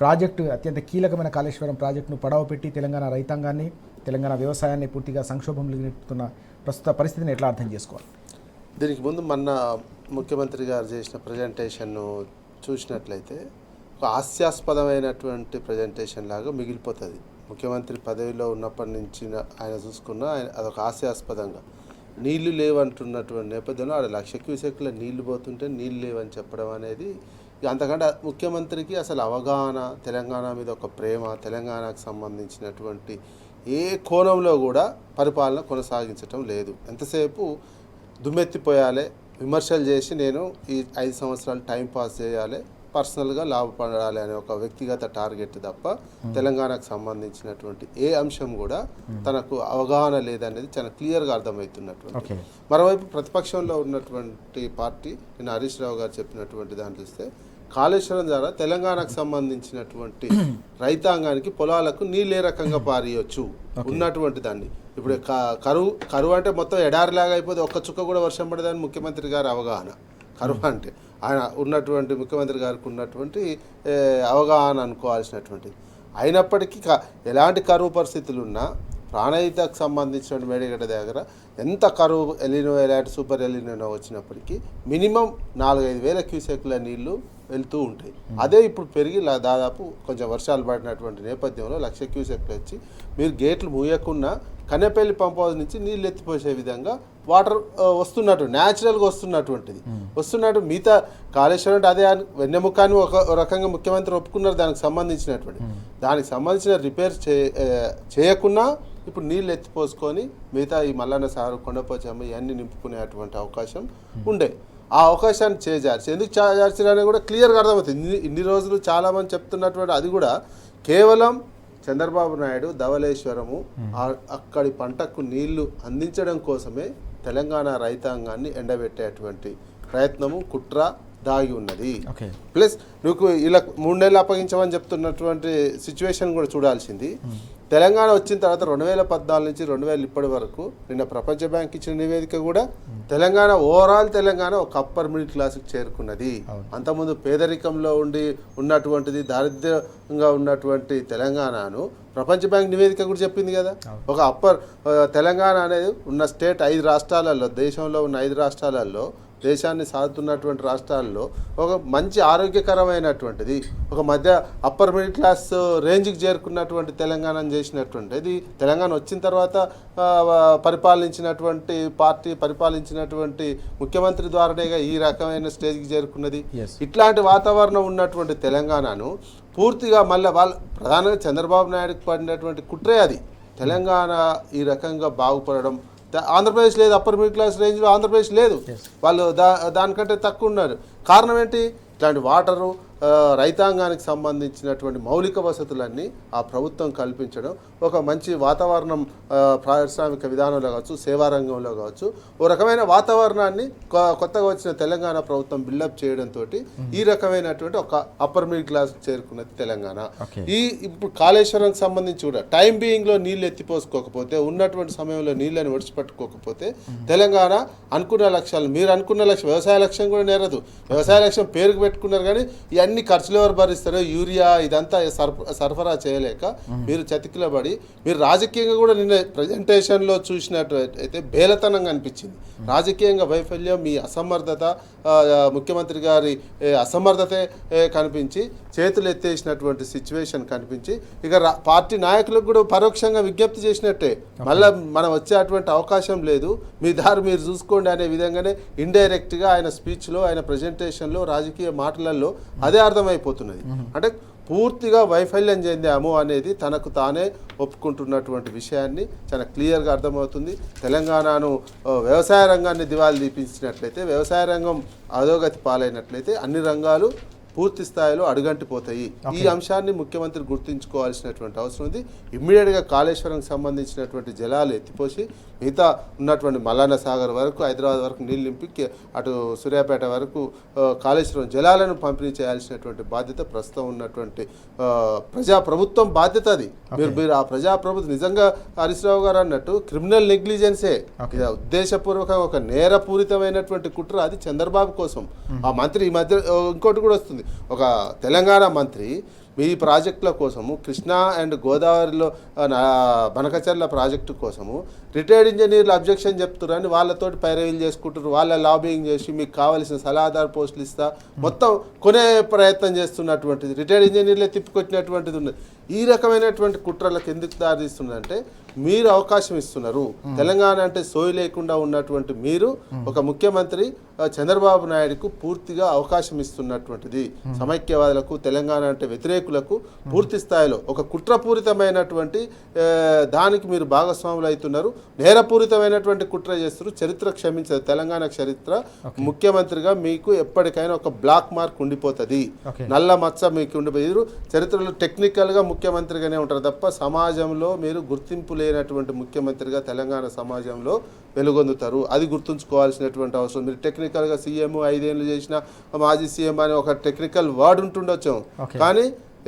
ప్రాజెక్టు, అత్యంత కీలకమైన కాళేశ్వరం ప్రాజెక్టును పడవ పెట్టి తెలంగాణ రైతాంగాన్ని, తెలంగాణ వ్యవసాయాన్ని పూర్తిగా సంక్షోభంలో నెట్టుతున్న ప్రస్తుత పరిస్థితిని ఎట్లా అర్థం చేసుకోవాలి? దీనికి ముందు మొన్న ముఖ్యమంత్రి గారు చేసిన ప్రజెంటేషన్ను చూసినట్లయితే ఒక హాస్యాస్పదమైనటువంటి ప్రజెంటేషన్ లాగా మిగిలిపోతుంది. ముఖ్యమంత్రి పదవిలో ఉన్నప్పటి నుంచి ఆయన చూసుకున్న అదొక హాస్యాస్పదంగా నీళ్లు లేవంటున్నటువంటి నేపథ్యంలో ఆడ 1,00,000 క్యూసెక్ల నీళ్లు పోతుంటే నీళ్ళు లేవని చెప్పడం అనేది అంతకంటే ముఖ్యమంత్రికి అసలు అవగాహన, తెలంగాణ మీద ఒక ప్రేమ, తెలంగాణకు సంబంధించినటువంటి ఏ కోణంలో కూడా పరిపాలన కొనసాగించటం లేదు. ఎంతసేపు దుమ్మెత్తిపోయాలి, విమర్శలు చేసి నేను ఈ 5 సంవత్సరాలు టైం పాస్ చేయాలి, పర్సనల్గా లాభపడాలి అనే ఒక వ్యక్తిగత టార్గెట్ తప్ప తెలంగాణకు సంబంధించినటువంటి ఏ అంశం కూడా తనకు అవగాహన లేదనేది చాలా క్లియర్గా అర్థమవుతున్నటువంటి. మరోవైపు ప్రతిపక్షంలో ఉన్నటువంటి పార్టీ నేను హరీష్ రావు గారు చెప్పినటువంటి దాన్ని చూస్తే కాళేశ్వరం ద్వారా తెలంగాణకు సంబంధించినటువంటి రైతాంగానికి పొలాలకు నీళ్ళు ఏ రకంగా పారియొచ్చు ఉన్నటువంటి దాన్ని. ఇప్పుడు కరువు అంటే మొత్తం ఎడారిలాగా అయిపోతే ఒక్క చుక్క కూడా వర్షం పడేదని ముఖ్యమంత్రి గారి అవగాహన. కరువు అంటే ఆయన ఉన్నటువంటి ముఖ్యమంత్రి గారికి ఉన్నటువంటి అవగాహన అనుకోవాల్సినటువంటిది. అయినప్పటికీ ఎలాంటి కరువు పరిస్థితులు ఉన్నా ప్రాణహితకు సంబంధించిన మేడిగడ్డ దగ్గర ఎంత కరువు ఎలినో ఎలాంటి సూపర్ ఎలినో వచ్చినప్పటికీ మినిమం 4-5 వేల క్యూసెక్ల నీళ్లు వెళ్తూ ఉంటాయి. అదే ఇప్పుడు పెరిగి దాదాపు కొంచెం వర్షాలు పడినటువంటి నేపథ్యంలో 1,00,000 క్యూసెక్లు వచ్చి మీరు గేట్లు మూయకున్నా కన్నెపల్లి పంప్ హౌస్ నుంచి నీళ్ళు ఎత్తిపోసే విధంగా వాటర్ వస్తున్నట్టు న్యాచురల్గా వస్తున్నట్టు మిగతా కాళేశ్వరం అంటే అదే వెన్నెముకాన్ని ఒక రకంగా ముఖ్యమంత్రి ఒప్పుకున్నారు దానికి సంబంధించిన రిపేర్ చేయకున్నా ఇప్పుడు నీళ్ళు ఎత్తిపోసుకొని మిగతా ఈ మల్లన్న సాగర్ కొండపోచమ్మ ఇవన్నీ నింపుకునేటువంటి అవకాశం ఉండే. ఆ అవకాశాన్ని చేజార్చి ఎందుకు చేజార్చారని కూడా క్లియర్గా అర్థమవుతుంది. ఇన్ని రోజులు చాలామంది చెప్తున్నటువంటి అది కూడా కేవలం చంద్రబాబు నాయుడు ధవళేశ్వరము అక్కడి పంటకు నీళ్లు అందించడం కోసమే తెలంగాణ రైతాంగాన్ని ఎండబెట్టేటువంటి ప్రయత్నము కుట్ర దాగి ఉన్నది. ప్లస్ నువ్వు ఇలా 3 నెలలు అప్పగించమని చెప్తున్నటువంటి సిచ్యువేషన్ కూడా చూడాల్సింది. తెలంగాణ వచ్చిన తర్వాత 2014 నుంచి 2000 ఇప్పటి వరకు నిన్న ప్రపంచ బ్యాంక్ ఇచ్చిన నివేదిక కూడా తెలంగాణ ఒక అప్పర్ మిడిల్ క్లాస్కి చేరుకున్నది. అంతకుముందు పేదరికంలో ఉన్నటువంటిది దారిద్ర్యంగా ఉన్నటువంటి తెలంగాణను ప్రపంచ బ్యాంక్ నివేదిక కూడా చెప్పింది కదా. ఒక అప్పర్ తెలంగాణ అనేది ఉన్న స్టేట్ 5 రాష్ట్రాలలో దేశంలో ఉన్న 5 రాష్ట్రాలలో దేశాన్ని సాగుతున్నటువంటి రాష్ట్రాల్లో ఒక మంచి ఆరోగ్యకరమైనటువంటిది ఒక మధ్య అప్పర్ మిడిల్ క్లాస్ రేంజ్కి చేరుకున్నటువంటి తెలంగాణను చేసినటువంటిది. తెలంగాణ వచ్చిన తర్వాత పరిపాలించినటువంటి ముఖ్యమంత్రి ద్వారానేగా ఈ రకమైన స్టేజ్కి చేరుకున్నది. ఇట్లాంటి వాతావరణం ఉన్నటువంటి తెలంగాణను పూర్తిగా మళ్ళీ ప్రధానంగా చంద్రబాబు నాయుడుకి పడినటువంటి కుట్రే అది. తెలంగాణ ఈ రకంగా బాగుపడడం ఆంధ్రప్రదేశ్ లేదు, అప్పర్ మిడిల్ క్లాస్ రేంజ్లో ఆంధ్రప్రదేశ్ లేదు, వాళ్ళు దానికంటే తక్కువ ఉన్నారు. కారణం ఏంటి? ఇట్లాంటి వాటరు రైతాంగానికి సంబంధించినటువంటి మౌలిక వసతులన్నీ ఆ ప్రభుత్వం కల్పించడం, ఒక మంచి వాతావరణం పారిశ్రామిక విధానంలో కావచ్చు, సేవా రంగంలో కావచ్చు, ఓ రకమైన వాతావరణాన్ని కొత్తగా వచ్చిన తెలంగాణ ప్రభుత్వం బిల్డప్ చేయడంతో ఈ రకమైనటువంటి ఒక అప్పర్ మిడిల్ క్లాస్ చేరుకున్నది తెలంగాణ. ఇప్పుడు కాళేశ్వరానికి సంబంధించి కూడా టైం బీయింగ్లో నీళ్ళు ఎత్తిపోసుకోకపోతే, ఉన్నటువంటి సమయంలో నీళ్ళని ఒడిచిపెట్టుకోకపోతే తెలంగాణ అనుకున్న లక్ష్యాలు, మీరు అనుకున్న లక్ష్యం వ్యవసాయ లక్ష్యం కూడా నేరదు. వ్యవసాయ లక్ష్యం పేరుకు పెట్టుకున్నారు కానీ ఇవన్నీ ఖర్చులు ఎవరు భరిస్తారో, యూరియా ఇదంతా సరఫరా చేయలేక మీరు చతికిలబడి, మీరు రాజకీయంగా కూడా నిన్న ప్రజెంటేషన్లో చూసినట్టయితే బేలతనంగా అనిపించింది. రాజకీయంగా వైఫల్యం, మీ అసమర్థత, ముఖ్యమంత్రి గారి అసమర్థతే కనిపించి చేతులు ఎత్తేసినటువంటి సిచ్యువేషన్ కనిపించి ఇక పార్టీ నాయకులకు కూడా పరోక్షంగా విజ్ఞప్తి చేసినట్టే, మళ్ళీ మనం వచ్చేటువంటి అవకాశం లేదు, మీ దారి మీరు చూసుకోండి అనే విధంగానే ఇండైరెక్ట్గా ఆయన స్పీచ్లో, ఆయన ప్రజెంటేషన్లో, రాజకీయ మాటలలో అదే అర్థమైపోతున్నది. అంటే పూర్తిగా వైఫల్యం చెందాము అనేది తనకు తానే ఒప్పుకుంటున్నటువంటి విషయాన్ని చాలా క్లియర్గా అర్థమవుతుంది. తెలంగాణను వ్యవసాయ రంగాన్ని దివాళి తీపించినట్లయితే, వ్యవసాయ రంగం అధోగతి పాలైనట్లయితే అన్ని రంగాలు పూర్తి స్థాయిలో అడుగంటిపోతాయి. ఈ అంశాన్ని ముఖ్యమంత్రి గుర్తుంచుకోవాల్సినటువంటి అవసరం ఉంది. ఇమ్మీడియట్గా కాళేశ్వరంకి సంబంధించినటువంటి జలాలు ఎత్తిపోసి మిగతా ఉన్నటువంటి మల్లన్న సాగర్ వరకు, హైదరాబాద్ వరకు నీళ్ళు నింపి అటు సూర్యాపేట వరకు కాళేశ్వరం జలాలను పంపిణీ చేయాల్సినటువంటి బాధ్యత ప్రస్తుతం ఉన్నటువంటి ప్రజాప్రభుత్వం బాధ్యత అది. మీరు ఆ ప్రజాప్రభుత్వం నిజంగా హరీష్ రావు గారు అన్నట్టు క్రిమినల్ నెగ్లిజెన్సే, ఉద్దేశపూర్వకంగా ఒక నేరపూరితమైనటువంటి కుట్ర. అది చంద్రబాబు కోసం. ఆ మంత్రి ఈ మధ్య ఇంకోటి కూడా వస్తుంది, ఒక తెలంగాణ మంత్రి మీ ప్రాజెక్టుల కోసము, కృష్ణా అండ్ గోదావరిలో బనకచర్ల ప్రాజెక్టు కోసము రిటైర్డ్ ఇంజనీర్లు అబ్జెక్షన్ చెప్తున్నారని వాళ్ళతోటి పైరవీలు చేసుకుంటారు, వాళ్ళ లాబింగ్ చేసి మీకు కావాల్సిన సలహాదారు పోస్టులు ఇస్తా మొత్తం కొనే ప్రయత్నం చేస్తున్నటువంటిది, రిటైర్డ్ ఇంజనీర్లే తిప్పికొట్టినటువంటిది ఉన్నది. ఈ రకమైనటువంటి కుట్రలకు ఎందుకు దారితీస్తుందంటే మీరు అవకాశం ఇస్తున్నారు. తెలంగాణ అంటే సోయి లేకుండా ఉన్నటువంటి మీరు ఒక ముఖ్యమంత్రి చంద్రబాబు నాయుడుకు పూర్తిగా అవకాశం ఇస్తున్నటువంటిది. సమైక్యవాదులకు, తెలంగాణ అంటే వ్యతిరేకులకు పూర్తి స్థాయిలో ఒక కుట్రపూరితమైనటువంటి దానికి మీరు భాగస్వాములు అవుతున్నారు. నేరపూరితమైనటువంటి కుట్ర చేస్తారు. చరిత్ర క్షమించదు. తెలంగాణ చరిత్ర ముఖ్యమంత్రిగా మీకు ఎప్పటికైనా ఒక బ్లాక్ మార్క్ ఉండిపోతుంది, నల్ల మచ్చ మీకు ఉండిపోయి చరిత్రలో టెక్నికల్గా ముఖ్యమంత్రిగానే ఉంటారు తప్ప సమాజంలో మీరు గుర్తింపు లేనటువంటి ముఖ్యమంత్రిగా తెలంగాణ సమాజంలో వెలుగొందుతారు. అది గుర్తుంచుకోవాల్సినటువంటి అవసరం. మీరు టెక్నికల్గా సీఎం 5 ఏళ్ళు చేసిన మాజీ సీఎం అని ఒక టెక్నికల్ వర్డ్ ఉంటుండొచ్చు, కానీ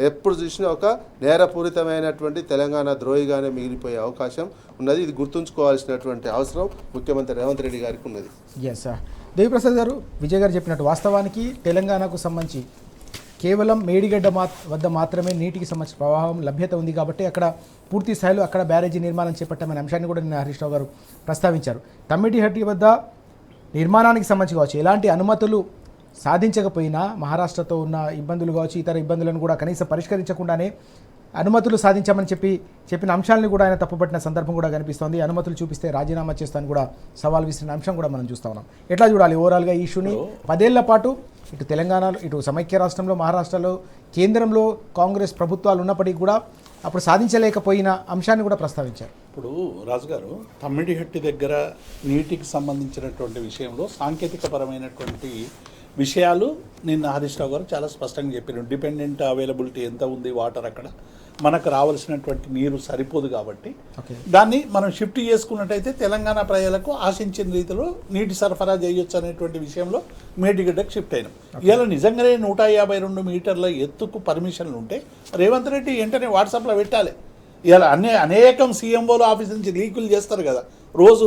ఎప్పుడు చూసినా ఒక నేరపూరితమైనటువంటి తెలంగాణ ద్రోహిగానే మిగిలిపోయే అవకాశం ఉన్నది. ఇది గుర్తుంచుకోవాల్సినటువంటి అవసరం ముఖ్యమంత్రి రేవంత్ రెడ్డి గారికి ఉన్నది. Yes sir. దేవిప్రసాద్ గారు, విజయ్ గారు చెప్పినట్టు వాస్తవానికి తెలంగాణకు సంబంధించి కేవలం మేడిగడ్డ వద్ద మాత్రమే నీటికి సంబంధించిన ప్రవాహం లభ్యత ఉంది కాబట్టి అక్కడ పూర్తి స్థాయిలో అక్కడ బ్యారేజీ నిర్మాణం చేపట్టామనే అంశాన్ని కూడా నిన్న హరీష్ రావు గారు ప్రస్తావించారు. తమ్మిడిహట్టి వద్ద నిర్మాణానికి సంబంధించి కావచ్చు ఎలాంటి అనుమతులు సాధించకపోయినా మహారాష్ట్రతో ఉన్న ఇబ్బందులు కావచ్చు ఇతర ఇబ్బందులను కూడా కనీసం పరిష్కరించకుండానే అనుమతులు సాధించామని చెప్పిన అంశాలను కూడా ఆయన తప్పుపట్టిన సందర్భం కూడా కనిపిస్తోంది. అనుమతులు చూపిస్తే రాజీనామా చేస్తాను కూడా సవాల్ విసిరిన అంశం కూడా మనం చూస్తా ఉన్నాం. ఎట్లా చూడాలి ఓవరాల్గా ఈ ఇష్యూని? 10 ఏళ్ల పాటు ఇటు తెలంగాణలో ఇటు సమైక్య రాష్ట్రంలో మహారాష్ట్రలో కేంద్రంలో కాంగ్రెస్ ప్రభుత్వాలు ఉన్నప్పటికీ కూడా అప్పుడు సాధించలేకపోయిన అంశాన్ని కూడా ప్రస్తావించారు. ఇప్పుడు రాజుగారు తమ్మిడిహట్టి దగ్గర నీటికి సంబంధించినటువంటి విషయంలో సాంకేతికపరమైనటువంటి విషయాలు నిన్న హరీష్ రావు గారు చాలా స్పష్టంగా చెప్పారు. డిపెండెంట్ అవైలబిలిటీ ఎంత ఉంది వాటర్, అక్కడ మనకు రావాల్సినటువంటి నీరు సరిపోదు కాబట్టి దాన్ని మనం షిఫ్ట్ చేసుకున్నట్టయితే తెలంగాణ ప్రజలకు ఆశించిన రీతిలో నీటి సరఫరా చేయొచ్చు అనేటువంటి విషయంలో మేడిగడ్డకు షిఫ్ట్ అయినాం. ఇలా నిజంగానే 152 మీటర్ల ఎత్తుకు పర్మిషన్లు ఉంటే రేవంత్ రెడ్డి వెంటనే వాట్సాప్లో పెట్టాలి. ఇలా అనేకం సీఎంఓల ఆఫీస్ నుంచి లీకులు చేస్తారు కదా, రోజు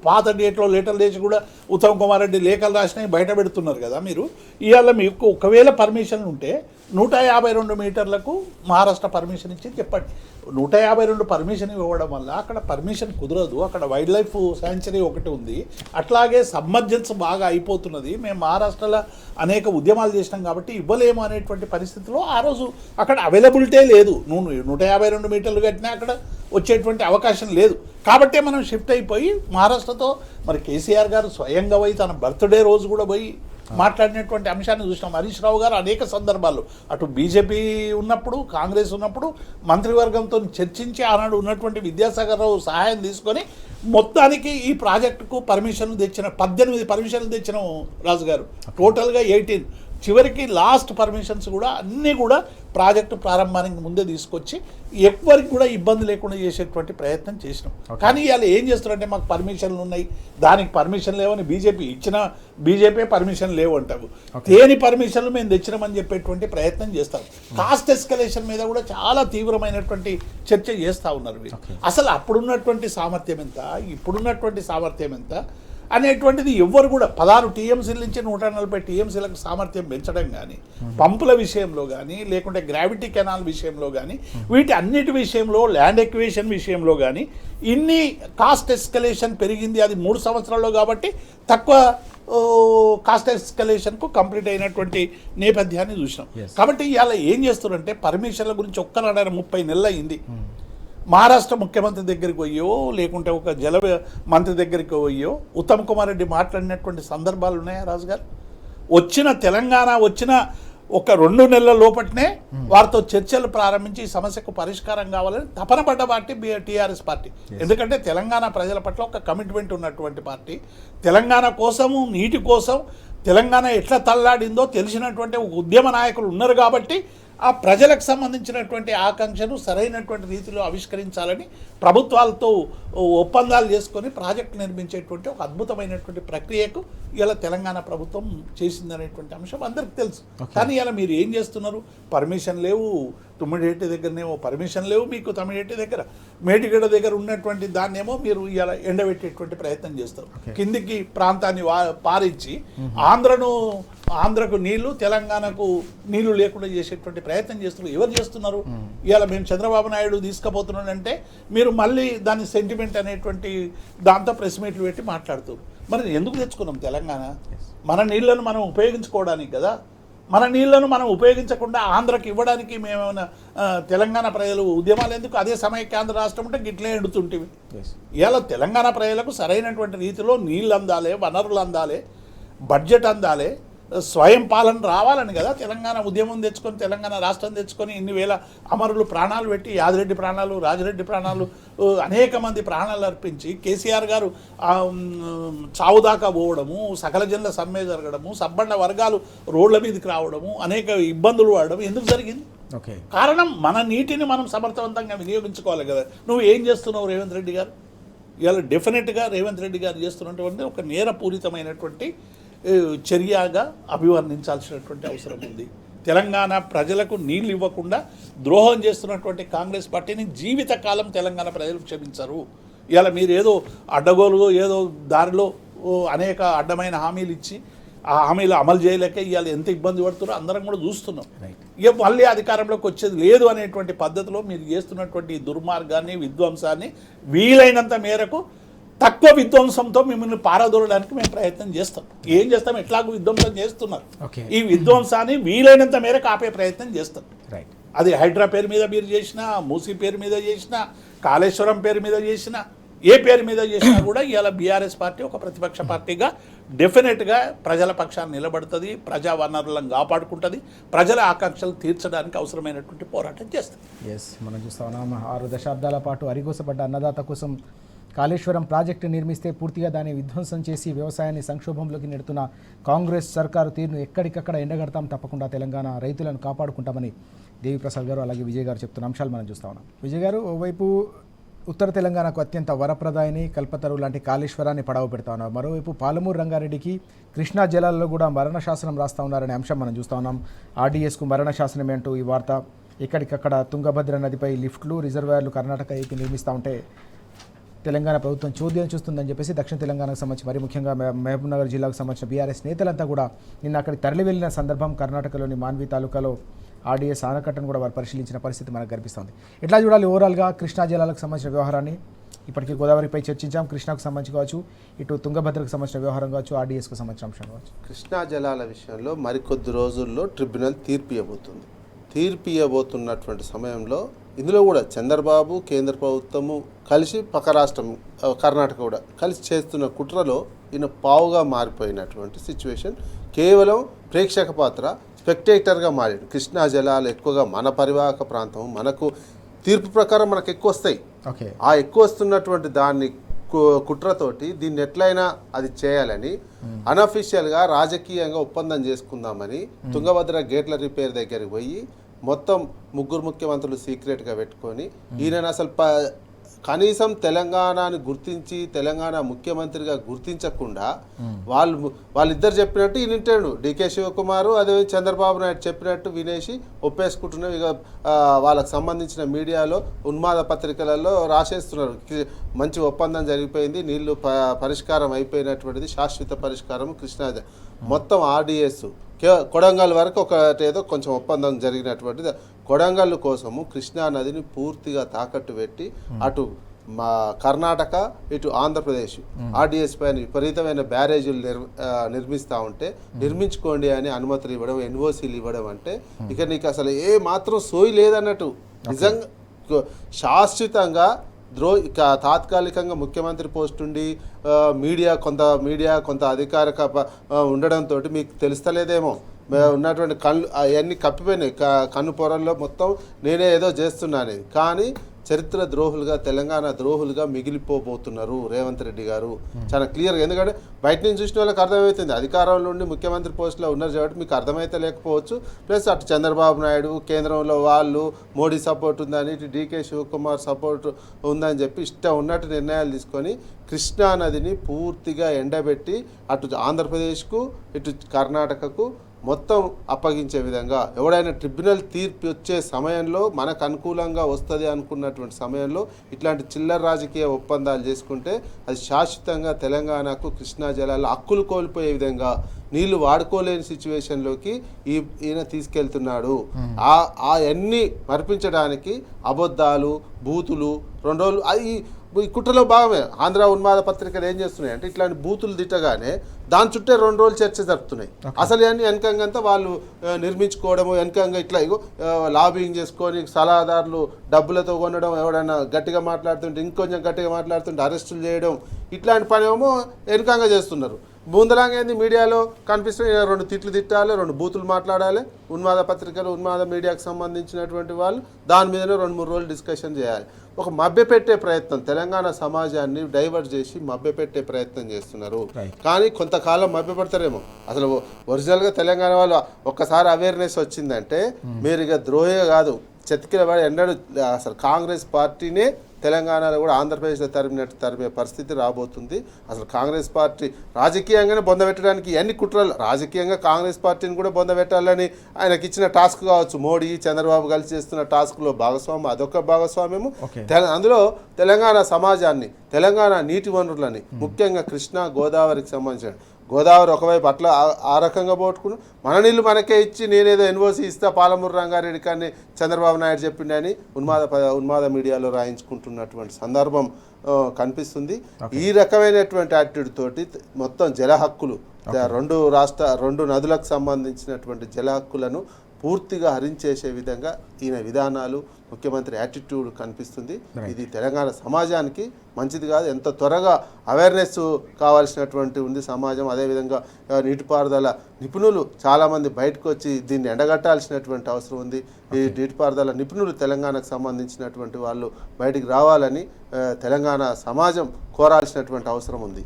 పాత డేట్లో లెటర్లు వేసి కూడా ఉత్తమ్ కుమార్ రెడ్డి లేఖలు రాసినవి బయట పెడుతున్నారు కదా. మీరు ఇవాళ మీకు ఒకవేళ పర్మిషన్ ఉంటే 152 మీటర్లకు మహారాష్ట్ర పర్మిషన్ ఇచ్చి చెప్పండి. 152 పర్మిషన్ ఇవ్వడం వల్ల అక్కడ పర్మిషన్ కుదరదు. అక్కడ వైల్డ్ లైఫ్ శాంక్చురీ ఒకటి ఉంది, అట్లాగే సబ్మర్జెన్స్ బాగా అయిపోతున్నది. మేము మహారాష్ట్రలో అనేక ఉద్యమాలు చేసినాం కాబట్టి ఇవ్వలేము అనేటువంటి పరిస్థితిలో ఆ రోజు అక్కడ అవైలబిలిటీ లేదు. 152 మీటర్లు కట్టినా అక్కడ వచ్చేటువంటి అవకాశం లేదు. కాబట్టే మనం షిఫ్ట్ అయిపోయి మహారాష్ట్రతో మరి కేసీఆర్ గారు స్వయంగా పోయి తన బర్త్డే రోజు కూడా పోయి మాట్లాడినటువంటి అంశాన్ని చూసినాం. హరీష్ రావు గారు అనేక సందర్భాల్లో అటు బీజేపీ ఉన్నప్పుడు కాంగ్రెస్ ఉన్నప్పుడు మంత్రివర్గంతో చర్చించి ఆనాడు ఉన్నటువంటి విద్యాసాగర్ రావు సహాయం తీసుకొని మొత్తానికి ఈ ప్రాజెక్టుకు పర్మిషన్లు తెచ్చిన 18 పర్మిషన్లు తెచ్చిన రాజుగారు, టోటల్గా 18. చివరికి లాస్ట్ పర్మిషన్స్ కూడా అన్నీ కూడా ప్రాజెక్టు ప్రారంభానికి ముందే తీసుకొచ్చి ఎవరికి కూడా ఇబ్బంది లేకుండా చేసేటువంటి ప్రయత్నం చేసినాం. కానీ ఇవాళ ఏం చేస్తారంటే మాకు పర్మిషన్లు ఉన్నాయి, దానికి పర్మిషన్ లేవని బీజేపీ పర్మిషన్ లేవు అంటారు. దేని పర్మిషన్లు మేము తెచ్చినామని చెప్పేటువంటి ప్రయత్నం చేస్తాం. కాస్ట్ ఎస్కలేషన్ మీద కూడా చాలా తీవ్రమైనటువంటి చర్చ చేస్తూ ఉన్నారు. అసలు అప్పుడున్నటువంటి సామర్థ్యం ఎంత, ఇప్పుడున్నటువంటి సామర్థ్యం ఎంత అనేటువంటిది ఎవ్వరు కూడా 16 టీఎంసీల నుంచి 140 టీఎంసీలకు సామర్థ్యం పెంచడం కానీ, పంపుల విషయంలో కానీ, లేకుంటే గ్రావిటీ కెనాల్ విషయంలో కానీ, వీటి అన్నిటి విషయంలో ల్యాండ్ ఎక్విజిషన్ విషయంలో కానీ ఇన్ని కాస్ట్ ఎస్కలేషన్ పెరిగింది. అది 3 సంవత్సరాల్లో కాబట్టి తక్కువ కాస్ట్ ఎస్కలేషన్కు కంప్లీట్ అయినటువంటి నేపథ్యాన్ని చూసినాం. కాబట్టి ఇవాళ ఏం చేస్తున్నారంటే పర్మిషన్ల గురించి ఒక్కనాడ 30 నెలలు అయింది. మహారాష్ట్ర ముఖ్యమంత్రి దగ్గరికి పోయో లేకుంటే ఒక జల మంత్రి దగ్గరికి పోయో ఉత్తమ్ కుమార్ రెడ్డి మాట్లాడినటువంటి సందర్భాలు ఉన్నాయా రాజుగారు? తెలంగాణ వచ్చిన ఒక 2 నెలల లోపట్నే వారితో చర్చలు ప్రారంభించి ఈ సమస్యకు పరిష్కారం కావాలని తపన పడ్డ పార్టీ టీఆర్ఎస్ పార్టీ. ఎందుకంటే తెలంగాణ ప్రజల పట్ల ఒక కమిట్మెంట్ ఉన్నటువంటి పార్టీ. తెలంగాణ కోసము, నీటి కోసం తెలంగాణ ఎట్లా తల్లాడిందో తెలిసినటువంటి ఒక ఉద్యమ నాయకులు ఉన్నారు కాబట్టి ఆ ప్రజలకు సంబంధించినటువంటి ఆకాంక్షను సరైనటువంటి రీతిలో ఆవిష్కరించాలని ప్రభుత్వాలతో ఒప్పందాలు చేసుకొని ప్రాజెక్టు నిర్మించేటువంటి ఒక అద్భుతమైనటువంటి ప్రక్రియకు ఇలా తెలంగాణ ప్రభుత్వం చేసిందనేటువంటి అంశం అందరికీ తెలుసు. కానీ ఇలా మీరు ఏం చేస్తున్నారు? పర్మిషన్ లేవు, తుమ్మిడిహట్టి దగ్గరనేమో పర్మిషన్ లేవు మీకు, తమ్మిడిహట్టి దగ్గర మేడిగడ్డ దగ్గర ఉన్నటువంటి దాన్నేమో మీరు ఇలా ఎండబెట్టేటువంటి ప్రయత్నం చేస్తారు. కిందికి ప్రాంతాన్ని పారించి ఆంధ్రకు నీళ్లు, తెలంగాణకు నీళ్లు లేకుండా చేసేటువంటి ప్రయత్నం చేస్తున్నారు. ఎవరు చేస్తున్నారు? ఇవాళ మేము చంద్రబాబు నాయుడు తీసుకుపోతున్నాడంటే మీరు మళ్ళీ దాని సెంటిమెంట్ అనేటువంటి దాంతో ప్రెస్ మీట్లు పెట్టి మాట్లాడుతారు. మరి ఎందుకు తెచ్చుకున్నాం తెలంగాణ? మన నీళ్లను మనం ఉపయోగించుకోవడానికి కదా. మన నీళ్లను మనం ఉపయోగించకుండా ఆంధ్రకి ఇవ్వడానికి మేమేమైనా తెలంగాణ ప్రజలు ఉద్యమాలు ఎందుకు? అదే సమైక్యాంధ్ర రాష్ట్రం ఉంటే గిట్లే ఎండుతుంటివి. ఇవాళ తెలంగాణ ప్రజలకు సరైనటువంటి రీతిలో నీళ్ళు అందాలి, వనరులు అందాలి, బడ్జెట్ అందాలి, స్వయం పాలన రావాలని కదా తెలంగాణ ఉద్యమం తెచ్చుకొని తెలంగాణ రాష్ట్రం తెచ్చుకొని ఇన్ని వేల అమరులు ప్రాణాలు పెట్టి, యాదిరెడ్డి ప్రాణాలు, రాజిరెడ్డి ప్రాణాలు, అనేక మంది ప్రాణాలు అర్పించి కేసీఆర్ గారు చావుదాకా పోవడము, సకల జనుల సమ్మె జరగడము, సబ్బండ వర్గాలు రోడ్ల మీదకి రావడము, అనేక ఇబ్బందులు పడడం ఎందుకు జరిగింది? కారణం మన నీటిని మనం సమర్థవంతంగా వినియోగించుకోవాలి కదా. నువ్వు ఏం చేస్తున్నావు రేవంత్ రెడ్డి గారు? ఇవాళ డెఫినెట్గా రేవంత్ రెడ్డి గారు చేస్తున్నటువంటి ఒక నేరపూరితమైనటువంటి చర్యగా అభివర్ణించాల్సినటువంటి అవసరం ఉంది. తెలంగాణ ప్రజలకు నీళ్ళు ఇవ్వకుండా ద్రోహం చేస్తున్నటువంటి కాంగ్రెస్ పార్టీని జీవితకాలం తెలంగాణ ప్రజలు క్షమించరు. ఇవాళ మీరు ఏదో అడ్డగోలు ఏదో దారిలో అనేక అడ్డమైన హామీలు ఇచ్చి ఆ హామీలు అమలు చేయలేక ఇవాళ ఎంత ఇబ్బంది పడుతున్నారో అందరం కూడా చూస్తున్నాం. రైట్. ఇక మళ్ళీ అధికారంలోకి వచ్చేది లేదు అనేటువంటి పద్ధతిలో మీరు చేస్తున్నటువంటి ఈ దుర్మార్గాన్ని, విధ్వంసాన్ని వీలైనంత మేరకు తక్కువ విధ్వంసంతో మిమ్మల్ని పారదోలడానికి మేము ప్రయత్నం చేస్తాం. ఏం చేస్తాం, ఎట్లాగో విధ్వంసం చేస్తున్నారు. ఓకే. ఈ విధ్వంసాన్ని వీలైనంత మేరకు ఆపే ప్రయత్నం చేస్తాం. రైట్. అది హైడ్రా పేరు మీద మీరు చేసినా, మూసీ పేరు మీద చేసినా, కాళేశ్వరం పేరు మీద చేసినా, ఏ పేరు మీద చేసినా కూడా ఇవాళ బీఆర్ఎస్ పార్టీ ఒక ప్రతిపక్ష పార్టీగా డెఫినెట్గా ప్రజల పక్షాన్ని నిలబడుతుంది, ప్రజా వనరులను కాపాడుకుంటుంది, ప్రజల ఆకాంక్షలు తీర్చడానికి అవసరమైనటువంటి పోరాటం చేస్తుంది. ఎస్, మనం చూస్తా ఉన్నాం 6 దశాబ్దాల పాటు అరిగోసపడ్డ అన్నదాత కోసం కాళేశ్వరం ప్రాజెక్టు నిర్మిస్తే పూర్తిగా దాన్ని విధ్వంసం చేసి వ్యవసాయాన్ని సంక్షోభంలోకి నెడుతున్న కాంగ్రెస్ సర్కారు తీరును ఎక్కడికక్కడ ఎండగడతాం, తప్పకుండా తెలంగాణ రైతులను కాపాడుకుంటామని దేవిప్రసాద్ గారు అలాగే విజయ్ గారు చెప్తున్న అంశాలు మనం చూస్తా ఉన్నాం. విజయ్ గారు, ఓవైపు ఉత్తర తెలంగాణకు అత్యంత వరప్రదాయని కల్పతరు లాంటి కాళేశ్వరాన్ని పడవ పెడతా ఉన్నారు, మరోవైపు పాలమూరు రంగారెడ్డికి కృష్ణా జలాల్లో కూడా మరణశాసనం రాస్తా ఉన్నారనే అంశం మనం చూస్తా ఉన్నాం. ఆర్డీఎస్కు మరణశాసనం అంటూ ఈ వార్త. ఎక్కడికక్కడ తుంగభద్ర నదిపై లిఫ్ట్లు, రిజర్వాయర్లు కర్ణాటక ఏపీ నిర్మిస్తూ ఉంటే తెలంగాణ ప్రభుత్వం చోద్యం చూస్తుందని చెప్పేసి దక్షిణ తెలంగాణకు సంబంధించి మరి ముఖ్యంగా మహబూబ్నగర్ జిల్లాకు సంబంధించిన బీఆర్ఎస్ నేతలంతా కూడా నిన్న అక్కడికి తరలి వెళ్ళిన సందర్భం కర్ణాటకలోని మాన్వి తాలూకాలో ఆర్డీఎస్ ఆనకట్టను కూడా వారు పరిశీలించిన పరిస్థితి మనకు కనిపిస్తుంది. ఎట్లా చూడాలి ఓవరాల్గా కృష్ణా జలాలకు సంబంధించిన వ్యవహారాన్ని? ఇప్పటికీ గోదావరిపై చర్చించాం, కృష్ణాకు సంబంధించి కావచ్చు, ఇటు తుంగభద్రకు సంబంధించిన వ్యవహారం కావచ్చు, ఆర్డీఎస్కు సంబంధించిన అంశం కావచ్చు. కృష్ణా జలాల విషయంలో మరికొద్ది రోజుల్లో ట్రిబ్యునల్ తీర్పు ఇవ్వబోతుంది. తీర్పు ఇవ్వబోతున్నటువంటి సమయంలో ఇందులో కూడా చంద్రబాబు, కేంద్ర ప్రభుత్వము కలిసి పక్క రాష్ట్రం కర్ణాటక కూడా కలిసి చేస్తున్న కుట్రలో ఈయన పావుగా మారిపోయినటువంటి సిచ్యువేషన్. కేవలం ప్రేక్షక పాత్ర, స్పెక్టేటర్గా మారాడు. కృష్ణా జలాలు ఎక్కువగా మన పరివాహక ప్రాంతం, మనకు తీర్పు ప్రకారం మనకు ఎక్కువ వస్తాయి. ఓకే. ఆ ఎక్కువ వస్తున్నటువంటి దాన్ని కుట్రతోటి దీన్ని ఎట్లయినా అది చేయాలని అన్అఫీషియల్గా రాజకీయంగా ఒప్పందం చేసుకుందామని తుంగభద్ర గేట్ల రిపేర్ దగ్గరికి పోయి మొత్తం 3 ముఖ్యమంత్రులు సీక్రెట్గా పెట్టుకొని ఈయన అసలు కనీసం తెలంగాణని గుర్తించి తెలంగాణ ముఖ్యమంత్రిగా గుర్తించకుండా వాళ్ళిద్దరు చెప్పినట్టు ఈయన వింటాడు. డికే శివకుమార్ అదే చంద్రబాబు నాయుడు చెప్పినట్టు వినేసి ఒప్పేసుకుంటున్నాం. ఇక వాళ్ళకు సంబంధించిన మీడియాలో ఉన్మాద పత్రికలలో రాసేస్తున్నారు, మంచి ఒప్పందం జరిగిపోయింది, నీళ్లు పరిష్కారం అయిపోయినటువంటిది, శాశ్వత పరిష్కారం కృష్ణా మొత్తం ఆర్డీఎస్ కొడంగల్ వరకు ఒకటేదో కొంచెం ఒప్పందం జరిగినటువంటిది. కొడంగల్ కోసము కృష్ణా నదిని పూర్తిగా తాకట్టు పెట్టి అటు మా కర్ణాటక ఇటు ఆంధ్రప్రదేశ్ ఆర్డీఎస్ పైన విపరీతమైన బ్యారేజీలు నిర్మిస్తూ ఉంటే నిర్మించుకోండి అని అనుమతులు ఇవ్వడం, ఎన్ఓసీలు ఇవ్వడం అంటే ఇక నీకు అసలు ఏ మాత్రం సోయి లేదన్నట్టు. నిజంగా శాశ్వతంగా తాత్కాలికంగా ముఖ్యమంత్రి పోస్ట్ ఉండి మీడియా కొంత అధికారిక ఉండడంతో మీకు తెలుస్తలేదేమో ఉన్నటువంటి కళ్ళు అవన్నీ కప్పిపోయినాయి. కన్ను పొరల్లో మొత్తం నేనే ఏదో చేస్తున్నాను. కానీ చరిత్ర ద్రోహులుగా, తెలంగాణ ద్రోహులుగా మిగిలిపోబోతున్నారు రేవంత్ రెడ్డి గారు చాలా క్లియర్గా. ఎందుకంటే బయట నుంచి చూసిన వాళ్ళకి అర్థమవుతుంది, అధికారంలో ఉండి ముఖ్యమంత్రి పోస్టులో ఉన్నారు కాబట్టి మీకు అర్థమైతే లేకపోవచ్చు. ప్లస్ అటు చంద్రబాబు నాయుడు కేంద్రంలో వాళ్ళు మోడీ సపోర్ట్ ఉందని, ఇటు డీకే శివకుమార్ సపోర్ట్ ఉందని చెప్పి ఇష్టం ఉన్నట్టు నిర్ణయాలు తీసుకొని కృష్ణా నదిని పూర్తిగా ఎండబెట్టి అటు ఆంధ్రప్రదేశ్కు ఇటు కర్ణాటకకు మొత్తం అప్పగించే విధంగా ఎవడైనా ట్రిబ్యునల్ తీర్పు వచ్చే సమయంలో మనకు అనుకూలంగా వస్తుంది అనుకున్నటువంటి సమయంలో ఇట్లాంటి చిల్లర రాజకీయ ఒప్పందాలు చేసుకుంటే అది శాశ్వతంగా తెలంగాణకు కృష్ణా జలాలు హక్కులు కోల్పోయే విధంగా, నీళ్లు వాడుకోలేని సిచ్యువేషన్లోకి ఈయన తీసుకెళ్తున్నాడు. అవన్నీ మర్పించడానికి అబద్ధాలు, బూతులు 2 రోజులు ఈ కుట్రలో భాగమే. ఆంధ్ర ఉన్మాద పత్రికలు ఏం చేస్తున్నాయి అంటే ఇట్లాంటి బూతులు తిట్టగానే దాని చుట్టే 2 రోజులు చర్చ జరుపుతున్నాయి. అసలు అన్ని వెనకంగంతా వాళ్ళు నిర్మించుకోవడము, వెనకంగా ఇట్లా లాబింగ్ చేసుకొని సలహాదారులు డబ్బులతో కొనడం, ఎవడైనా గట్టిగా మాట్లాడుతుంటే ఇంకొంచెం గట్టిగా మాట్లాడుతుంటే అరెస్టులు చేయడం, ఇట్లాంటి పని ఏమో వెనకంగా చేస్తున్నారు. ముందలాగా ఏంది మీడియాలో కనిపిస్తుంది, 2 తిట్లు తిట్టాలి, 2 బూతులు మాట్లాడాలి. ఉన్మాద పత్రికలు, ఉన్మాద మీడియాకు సంబంధించినటువంటి వాళ్ళు దాని మీదనే 2-3 రోజులు డిస్కషన్ చేయాలి. ఒక మభ్యపెట్టే ప్రయత్నం, తెలంగాణ సమాజాన్ని డైవర్ట్ చేసి మభ్యపెట్టే ప్రయత్నం చేస్తున్నారు. కానీ కొంతకాలం మభ్యపెడతారేమో. అసలు ఒరిజినల్గా తెలంగాణ వాళ్ళు ఒక్కసారి అవేర్నెస్ వచ్చిందంటే మీరు ఇక ద్రోహే కాదు, చెతికిల వాడు ఎన్నడూ అసలు కాంగ్రెస్ పార్టీనే తెలంగాణలో కూడా ఆంధ్రప్రదేశ్లో తరిమే పరిస్థితి రాబోతుంది. అసలు కాంగ్రెస్ పార్టీ రాజకీయంగానే బొందబెట్టడానికి ఎన్ని కుట్రలు, రాజకీయంగా కాంగ్రెస్ పార్టీని కూడా బొందబెట్టాలని ఆయనకి ఇచ్చిన టాస్క్ కావచ్చు, మోడీ చంద్రబాబు కలిసి చేస్తున్న టాస్క్లో భాగస్వామ్యం, అదొక భాగస్వామ్యము. అందులో తెలంగాణ సమాజాన్ని, తెలంగాణ నీటి వనరులని, ముఖ్యంగా కృష్ణా గోదావరికి సంబంధించిన గోదావరి ఒకవైపు అట్లా ఆ రకంగా పోట్టుకుని మన నీళ్ళు మనకే ఇచ్చి నేనేదో ఎన్ఓసి ఇస్తా పాలమూరు రంగారెడ్డి కానీ చంద్రబాబు నాయుడు చెప్పిండని ఉన్మాద మీడియాలో రాయించుకుంటున్నటువంటి సందర్భం కనిపిస్తుంది. ఈ రకమైనటువంటి యాటిట్యూడ్ తోటి మొత్తం జల హక్కులు రెండు నదులకు సంబంధించినటువంటి జల హక్కులను పూర్తిగా హరించేసే విధంగా ఈయన విధానాలు, ముఖ్యమంత్రి యాటిట్యూడ్ కనిపిస్తుంది. ఇది తెలంగాణ సమాజానికి మంచిది కాదు. ఎంత త్వరగా అవేర్నెస్ కావాల్సినటువంటి ఉంది సమాజం. అదేవిధంగా నీటిపారుదల నిపుణులు చాలామంది బయటకు వచ్చి దీన్ని ఎండగట్టాల్సినటువంటి అవసరం ఉంది. ఈ నీటిపారుదల నిపుణులు తెలంగాణకు సంబంధించినటువంటి వాళ్ళు బయటికి రావాలని తెలంగాణ సమాజం కోరాల్సినటువంటి అవసరం ఉంది.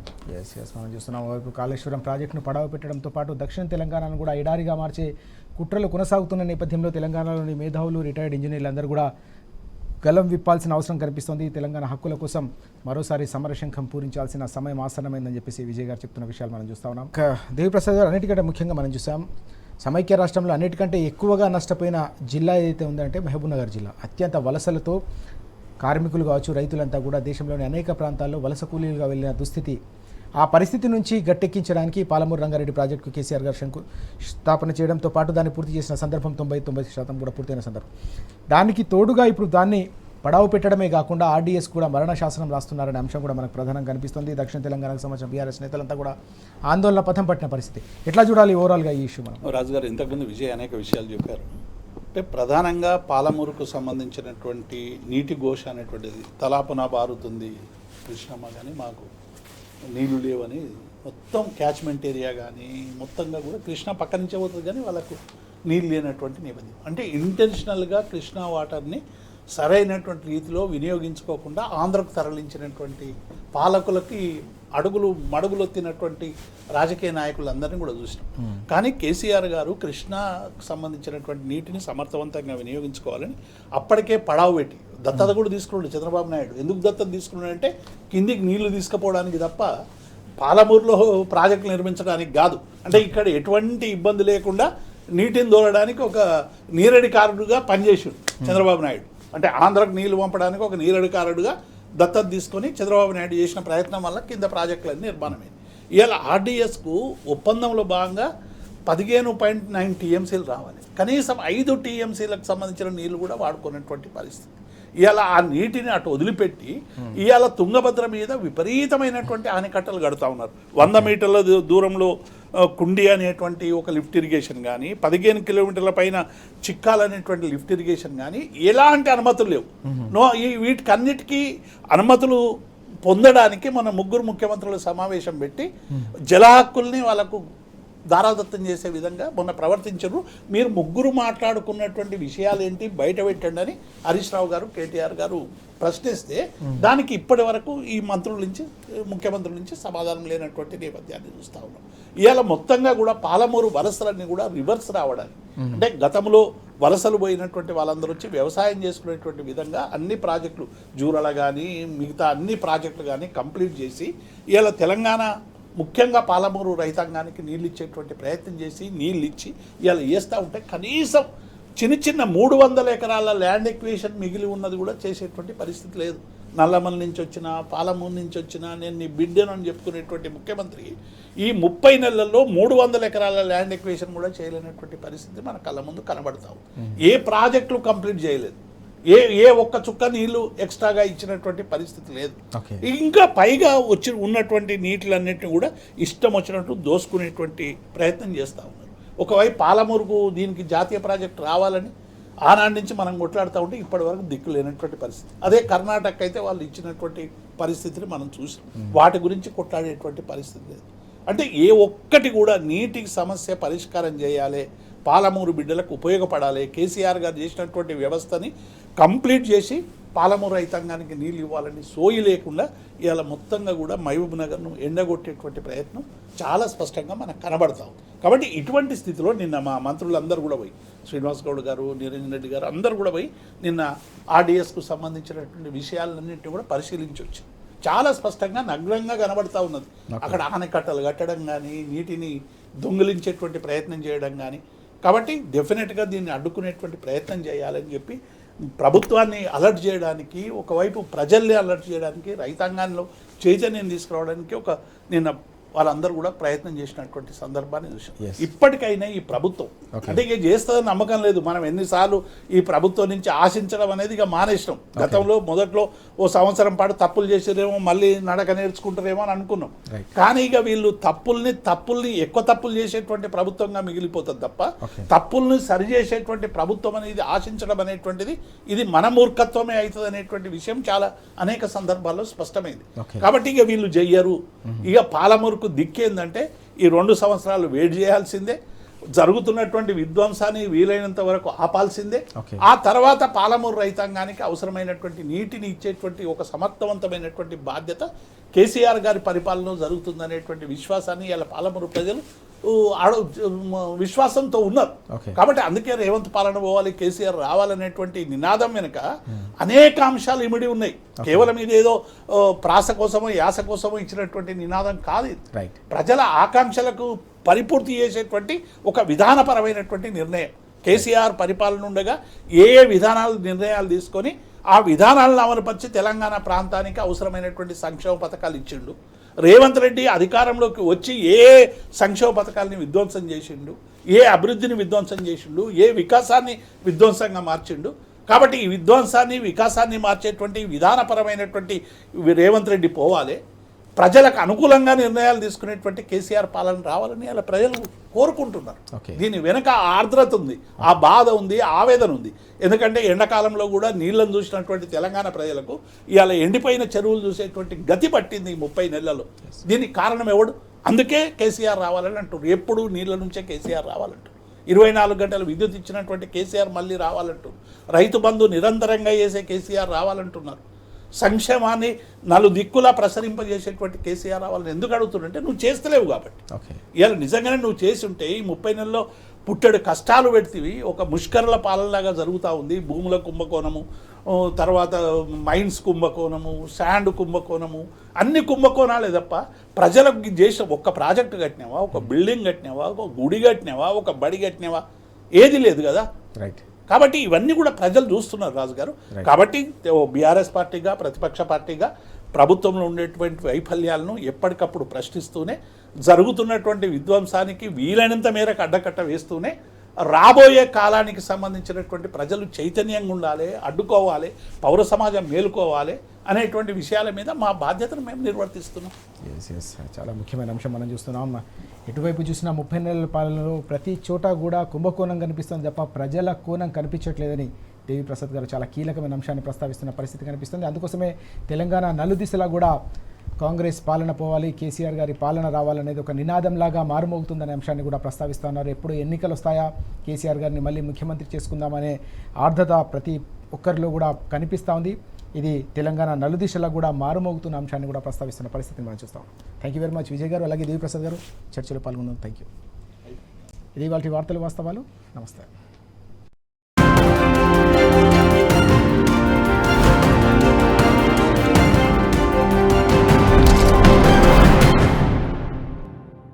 మనం చూస్తున్నాం వైపు కాళేశ్వరం ప్రాజెక్టును పడవ పెట్టడంతో పాటు దక్షిణ తెలంగాణను కూడా ఎడారిగా మార్చే కుట్రలు కొనసాగుతున్న నేపథ్యంలో తెలంగాణలోని మేధావులు, రిటైర్డ్ ఇంజనీర్లు అందరూ కూడా గలం విప్పాల్సిన అవసరం కనిపిస్తోంది. తెలంగాణ హక్కుల కోసం మరోసారి సమరశంఖం పూరించాల్సిన సమయం ఆసన్నమైందని చెప్పేసి విజయ్ గారు చెప్తున్న విషయాలు మనం చూస్తూ ఉన్నాం. దేవిప్రసాద్ గారు, అన్నిటికంటే ముఖ్యంగా మనం చూసాం సమైక్య రాష్ట్రంలో అన్నిటికంటే ఎక్కువగా నష్టపోయిన జిల్లా ఏదైతే ఉందంటే మహబూబ్నగర్ జిల్లా. అత్యంత వలసలతో కార్మికులు కావచ్చు, రైతులంతా కూడా దేశంలోని అనేక ప్రాంతాల్లో వలస కూలీలుగా వెళ్ళిన దుస్థితి. ఆ పరిస్థితి నుంచి గట్టెక్కించడానికి పాలమూరు రంగారెడ్డి ప్రాజెక్టుకు కేసీఆర్ గారు శంకుస్థాపన చేయడంతో పాటు దాన్ని పూర్తి చేసిన సందర్భం 90% కూడా పూర్తయిన సందర్భం. దానికి తోడుగా ఇప్పుడు దాన్ని పడావు పెట్టడమే కాకుండా ఆర్డీఎస్ కూడా మరణ శాసనం రాస్తున్నారనే అంశం కూడా మనకు ప్రధానంగా కనిపిస్తుంది. దక్షిణ తెలంగాణకు సంబంధించిన బీఆర్ఎస్ నేతలంతా కూడా ఆందోళన పథం పట్టిన పరిస్థితి. ఎట్లా చూడాలి ఓవరాల్గా ఈ ఇష్యూ? మనం రాజుగారు ఇంతకుముందు విజయ్ అనేక విషయాలు చెప్పారు. అంటే ప్రధానంగా పాలమూరుకు సంబంధించినటువంటి నీటి ఘోష అనేటువంటిది తలాపున బారుతుంది కృష్ణమ్మ, కానీ మాకు నీళ్లు లేవని మొత్తం క్యాచ్మెంట్ ఏరియా కానీ మొత్తంగా కూడా కృష్ణ పక్క నుంచే పోతుంది కానీ వాళ్ళకు నీళ్ళు లేనటువంటి నేపథ్యం. అంటే ఇంటెన్షనల్గా కృష్ణా వాటర్ని సరైనటువంటి రీతిలో వినియోగించుకోకుండా ఆంధ్రకు తరలించినటువంటి పాలకులకి మడుగులొత్తినటువంటి రాజకీయ నాయకులందరినీ కూడా చూసినాం. కానీ కేసీఆర్ గారు కృష్ణాకు సంబంధించినటువంటి నీటిని సమర్థవంతంగా వినియోగించుకోవాలని అప్పటికే పడావు పెట్టి దత్తత కూడా తీసుకున్నాడు చంద్రబాబు నాయుడు. ఎందుకు దత్తత తీసుకున్నాడంటే కిందికి నీళ్లు తీసుకుపోవడానికి తప్ప పాలమూరులో ప్రాజెక్టులు నిర్మించడానికి కాదు. అంటే ఇక్కడ ఎటువంటి ఇబ్బంది లేకుండా నీటిని దోలడానికి ఒక నీరడికారుడుగా పనిచేసాడు చంద్రబాబు నాయుడు. అంటే ఆంధ్రకు నీళ్లు పంపడానికి ఒక నీరడికారుడుగా దత్తత తీసుకొని చంద్రబాబు నాయుడు చేసిన ప్రయత్నం వల్ల కింద ప్రాజెక్టులన్నీ నిర్మాణమైంది. ఇవాళ ఆర్డీఎస్కు ఒప్పందంలో భాగంగా 15.9 టీఎంసీలు రావాలి. కనీసం 5 టీఎంసీలకు సంబంధించిన నీళ్లు కూడా వాడుకున్నటువంటి పరిస్థితి. ఇవాళ ఆ నీటిని అటు వదిలిపెట్టి ఇవాళ తుంగభద్ర మీద విపరీతమైనటువంటి ఆనకట్టలు కడుతూ ఉన్నారు. 100 మీటర్ల దూరంలో కుండి అనేటువంటి ఒక లిఫ్ట్ ఇరిగేషన్ కానీ, 15 కిలోమీటర్ల పైన చిక్కాలనేటువంటి లిఫ్ట్ ఇరిగేషన్ కానీ ఎలాంటి అనుమతులు లేవు. వీటికన్నిటికీ అనుమతులు పొందడానికి మన ముగ్గురు ముఖ్యమంత్రుల సమావేశం పెట్టి జల హక్కుల్ని వాళ్ళకు దారాదత్తం చేసే విధంగా మొన్న ప్రవర్తించరు. మీరు ముగ్గురు మాట్లాడుకున్నటువంటి విషయాలు ఏంటి బయట పెట్టండి అని హరీష్ రావు గారు, కేటీఆర్ గారు ప్రశ్నిస్తే దానికి ఇప్పటి వరకు ఈ మంత్రుల నుంచి, ముఖ్యమంత్రుల నుంచి సమాధానం లేనటువంటి నేపథ్యాన్ని చూస్తూ ఉన్నాం. ఇవాళ మొత్తంగా కూడా పాలమూరు వలసలన్నీ కూడా రివర్స్ రావడానికి, అంటే గతంలో వలసలు పోయినటువంటి వాళ్ళందరూ వచ్చి వ్యవసాయం చేసుకునేటువంటి విధంగా అన్ని ప్రాజెక్టులు జూరాల కానీ మిగతా అన్ని ప్రాజెక్టులు కానీ కంప్లీట్ చేసి ఇవాళ తెలంగాణ ముఖ్యంగా పాలమూరు రైతాంగానికి నీళ్ళు ఇచ్చేటువంటి ప్రయత్నం చేసి నీళ్ళు ఇచ్చి ఇవాళ వేస్తూ ఉంటే కనీసం చిన్న 300 ఎకరాల ల్యాండ్ ఎక్విజిషన్ మిగిలి ఉన్నది కూడా చేసేటువంటి పరిస్థితి లేదు. నల్లమల నుంచి వచ్చినా, పాలమూరు నుంచి వచ్చినా నేను నీ బిడ్డను అని చెప్పుకునేటువంటి ముఖ్యమంత్రి ఈ 30 నెలల్లో 300 ఎకరాల ల్యాండ్ ఎక్విజిషన్ కూడా చేయలేనటువంటి పరిస్థితి మన కళ్ళ ముందు కనబడతావు. ఏ ప్రాజెక్టులు కంప్లీట్ చేయలేదు, ఏ ఒక్క చుక్క నీళ్లు ఎక్స్ట్రాగా ఇచ్చినటువంటి పరిస్థితి లేదు. ఇంకా పైగా ఉన్నటువంటి నీటిలన్నింటినీ కూడా ఇష్టం వచ్చినట్టు దోసుకునేటువంటి ప్రయత్నం చేస్తూ ఉన్నారు. ఒకవైపు పాలమూరుకు దీనికి జాతీయ ప్రాజెక్టు రావాలని ఆనాటి నుంచి మనం కొట్లాడుతూ ఉంటే ఇప్పటి వరకు దిక్కు లేనటువంటి పరిస్థితి. అదే కర్ణాటక అయితే వాళ్ళు ఇచ్చినటువంటి పరిస్థితిని మనం చూసాం. వాటి గురించి కొట్లాడేటువంటి పరిస్థితి లేదు. అంటే ఏ ఒక్కటి కూడా నీటికి సమస్య పరిష్కారం చేయాలి, పాలమూరు బిడ్డలకు ఉపయోగపడాలి, కేసీఆర్ గారు చేసినటువంటి వ్యవస్థని కంప్లీట్ చేసి పాలమూరు రైతాంగానికి నీళ్ళు ఇవ్వాలని సోయి లేకుండా ఇవాళ మొత్తంగా కూడా మహబూబ్ నగర్ను ఎండగొట్టేటువంటి ప్రయత్నం చాలా స్పష్టంగా మనకు కనబడతాం. కాబట్టి ఇటువంటి స్థితిలో నిన్న మా మంత్రులందరూ కూడా పోయి, శ్రీనివాస్ గౌడ్ గారు, నిరంజన్ రెడ్డి గారు అందరూ కూడా పోయి నిన్న ఆర్డీఎస్కు సంబంధించినటువంటి విషయాలన్నింటినీ కూడా పరిశీలించి వచ్చారు. చాలా స్పష్టంగా నగ్నంగా కనబడతా ఉన్నది. అక్కడ ఆనకట్టలు కట్టడం కానీ, నీటిని దొంగిలించేటువంటి ప్రయత్నం చేయడం కానీ. కాబట్టి డెఫినెట్గా దీన్ని అడ్డుకునేటువంటి ప్రయత్నం చేయాలని చెప్పి ప్రభుత్వాన్ని అలర్ట్ చేయడానికి, ఒకవైపు ప్రజల్ని అలర్ట్ చేయడానికి, రైతాంగంలో చైతన్యం తీసుకురావడానికి నిన్న వాళ్ళందరూ కూడా ప్రయత్నం చేసినటువంటి సందర్భాన్ని చూసాం. Yes. ఇప్పటికైనా ఈ ప్రభుత్వం అంటే ఇక చేస్తుందని నమ్మకం లేదు. మనం ఎన్నిసార్లు ఈ ప్రభుత్వం నుంచి ఆశించడం అనేది ఇక మానేసినాం. గతంలో మొదట్లో ఓ సంవత్సరం పాటు తప్పులు చేసేదేమో మళ్ళీ నడక నేర్చుకుంటారేమో అని అనుకున్నాం. Right. కానీ ఇక వీళ్ళు తప్పుల్ని ఎక్కువ తప్పులు చేసేటువంటి ప్రభుత్వంగా మిగిలిపోతుంది తప్ప తప్పుల్ని సరిచేసేటువంటి ప్రభుత్వం అనేది ఆశించడం అనేటువంటిది ఇది మన మూర్ఖత్వమే అవుతుంది అనేటువంటి విషయం చాలా అనేక సందర్భాల్లో స్పష్టమైంది. కాబట్టి ఇక వీళ్ళు చెయ్యరు. ఇక పాలమూరుకు దిక్కేందంటే ఈ 2 సంవత్సరాలు వెయిట్ చేయాల్సిందే, జరుగుతున్నటువంటి విధ్వంసాన్ని వీలైనంత వరకు ఆపాల్సిందే. ఆ తర్వాత పాలమూరు రైతాంగానికి అవసరమైనటువంటి నీటిని ఇచ్చేటువంటి ఒక సమర్థవంతమైనటువంటి బాధ్యత కేసీఆర్ గారి పరిపాలనలో జరుగుతుందనేటువంటి విశ్వాసాన్ని ఇలా పాలమూరు ప్రజలు విశ్వాసంతో ఉన్నారు. కాబట్టి అందుకే రేవంత్ పాలన పోవాలి, కేసీఆర్ రావాలనేటువంటి నినాదం వెనుక అనేక అంశాలు ఇమిడి ఉన్నాయి. కేవలం ఇదేదో ప్రాస కోసమో యాస కోసమో ఇచ్చినటువంటి నినాదం కాదు. ప్రజల ఆకాంక్షలకు పరిపూర్తి చేసేటువంటి ఒక విధానపరమైనటువంటి నిర్ణయం. కేసీఆర్ పరిపాలన ఉండగా ఏ నిర్ణయాలు తీసుకొని ఆ విధానాలను అమలుపరిచి తెలంగాణ ప్రాంతానికి అవసరమైనటువంటి సంక్షేమ పథకాలు ఇచ్చిండు. రేవంత్ రెడ్డి అధికారంలోకి వచ్చి ఏ సంక్షేమ పథకాలని విధ్వంసం చేసిండు, ఏ అభివృద్ధిని విధ్వంసం చేసిండు, ఏ వికాసాన్ని విధ్వంసంగా మార్చిండు. కాబట్టి ఈ వికాసాన్ని మార్చేటువంటి విధానపరమైనటువంటి రేవంత్ రెడ్డి పోవాలి, ప్రజలకు అనుకూలంగా నిర్ణయాలు తీసుకునేటువంటి కేసీఆర్ పాలన రావాలని అలా ప్రజలు కోరుకుంటున్నారు. దీని వెనక ఆర్ద్రత ఉంది, ఆ బాధ ఉంది, ఆవేదన ఉంది. ఎందుకంటే ఎండాకాలంలో కూడా నీళ్లను చూసినటువంటి తెలంగాణ ప్రజలకు ఇవాళ ఎండిపోయిన చెరువులు చూసేటువంటి గతి పట్టింది ఈ 30 నెలల్లో. దీనికి కారణం ఎవడు? అందుకే కేసీఆర్ రావాలని అంటున్నారు. ఎప్పుడు నీళ్ల నుంచే కేసీఆర్ రావాలంటారు. 24 గంటలు విద్యుత్ ఇచ్చినటువంటి కేసీఆర్ మళ్ళీ రావాలంటున్నారు. రైతు బంధు నిరంతరంగా చేసే కేసీఆర్ రావాలంటున్నారు. సంక్షేమాన్ని 4 దిక్కులా ప్రసరింపజేసేటువంటి కేసీఆర్ రావాలని ఎందుకు అడుగుతుంటే నువ్వు చేస్తలేవు కాబట్టి. ఇవాళ నిజంగానే నువ్వు చేసి ఉంటే ఈ 30 నెలల్లో పుట్టెడు కష్టాలు పెడితివి. ఒక ముష్కరుల పాలనలాగా జరుగుతూ ఉంది. భూముల కుంభకోణము, తర్వాత మైన్స్ కుంభకోణము, శాండ్ కుంభకోణము, అన్ని కుంభకోణాలే తప్ప ప్రజలకు చేసిన ఒక్క ప్రాజెక్టు కట్టినావా, ఒక బిల్డింగ్ కట్టినావా, ఒక గుడి కట్టినావా, ఒక బడి కట్టినావా? ఏది లేదు కదా. కాబట్టి ఇవన్నీ కూడా ప్రజలు చూస్తున్నారు రాజుగారు. కాబట్టి బీఆర్ఎస్ పార్టీగా, ప్రతిపక్ష పార్టీగా ప్రభుత్వంలో ఉండేటువంటి వైఫల్యాలను ఎప్పటికప్పుడు ప్రశ్నిస్తూనే, జరుగుతున్నటువంటి విధ్వంసానికి వీలైనంత మేరకు అడ్డకట్ట వేస్తూనే, రాబోయే కాలానికి సంబంధించినటువంటి ప్రజలు చైతన్యంగా ఉండాలి, అడ్డుకోవాలి, పౌర సమాజం మేలుకోవాలి అనేటువంటి విషయాల మీద మా బాధ్యతను మేము నిర్వర్తిస్తున్నాం. చాలా ముఖ్యమైన అంశం మనం చూస్తున్నాం. ఎటువైపు చూసినా 30 నెలల పాలనలో ప్రతి చోట కూడా కుంభకోణం కనిపిస్తుంది తప్ప ప్రజల కోణం కనిపించట్లేదని దేవి ప్రసాద్ గారు చాలా కీలకమైన అంశాన్ని ప్రస్తావిస్తున్న పరిస్థితి కనిపిస్తుంది. అందుకోసమే తెలంగాణ నలుదిశలా కూడా కాంగ్రెస్ పాలన పోవాలి, కేసీఆర్ గారి పాలన రావాలనేది ఒక నినాదంలాగా మారుమోగుతుందనే అంశాన్ని కూడా ప్రస్తావిస్తున్నారు. ఎప్పుడు ఎన్నికలు వస్తాయా, కేసీఆర్ గారిని మళ్ళీ ముఖ్యమంత్రి చేసుకుందామనే ఆర్ద్రత ప్రతి ఒక్కరిలో కూడా కనిపిస్తూ ఉంది. ఇది తెలంగాణ నలుదిశలా కూడా మారుమోగుతున్న అంశాన్ని కూడా ప్రస్తావిస్తున్న పరిస్థితిని మనం చూస్తాం. Thank you very much Vijay గారు, అలాగే దేవి ప్రసాద్ గారు చర్చలో పాల్గొన్నాం. Thank you. ఇది వాళ్ళ వార్తలు వాస్తవాలు. నమస్తే.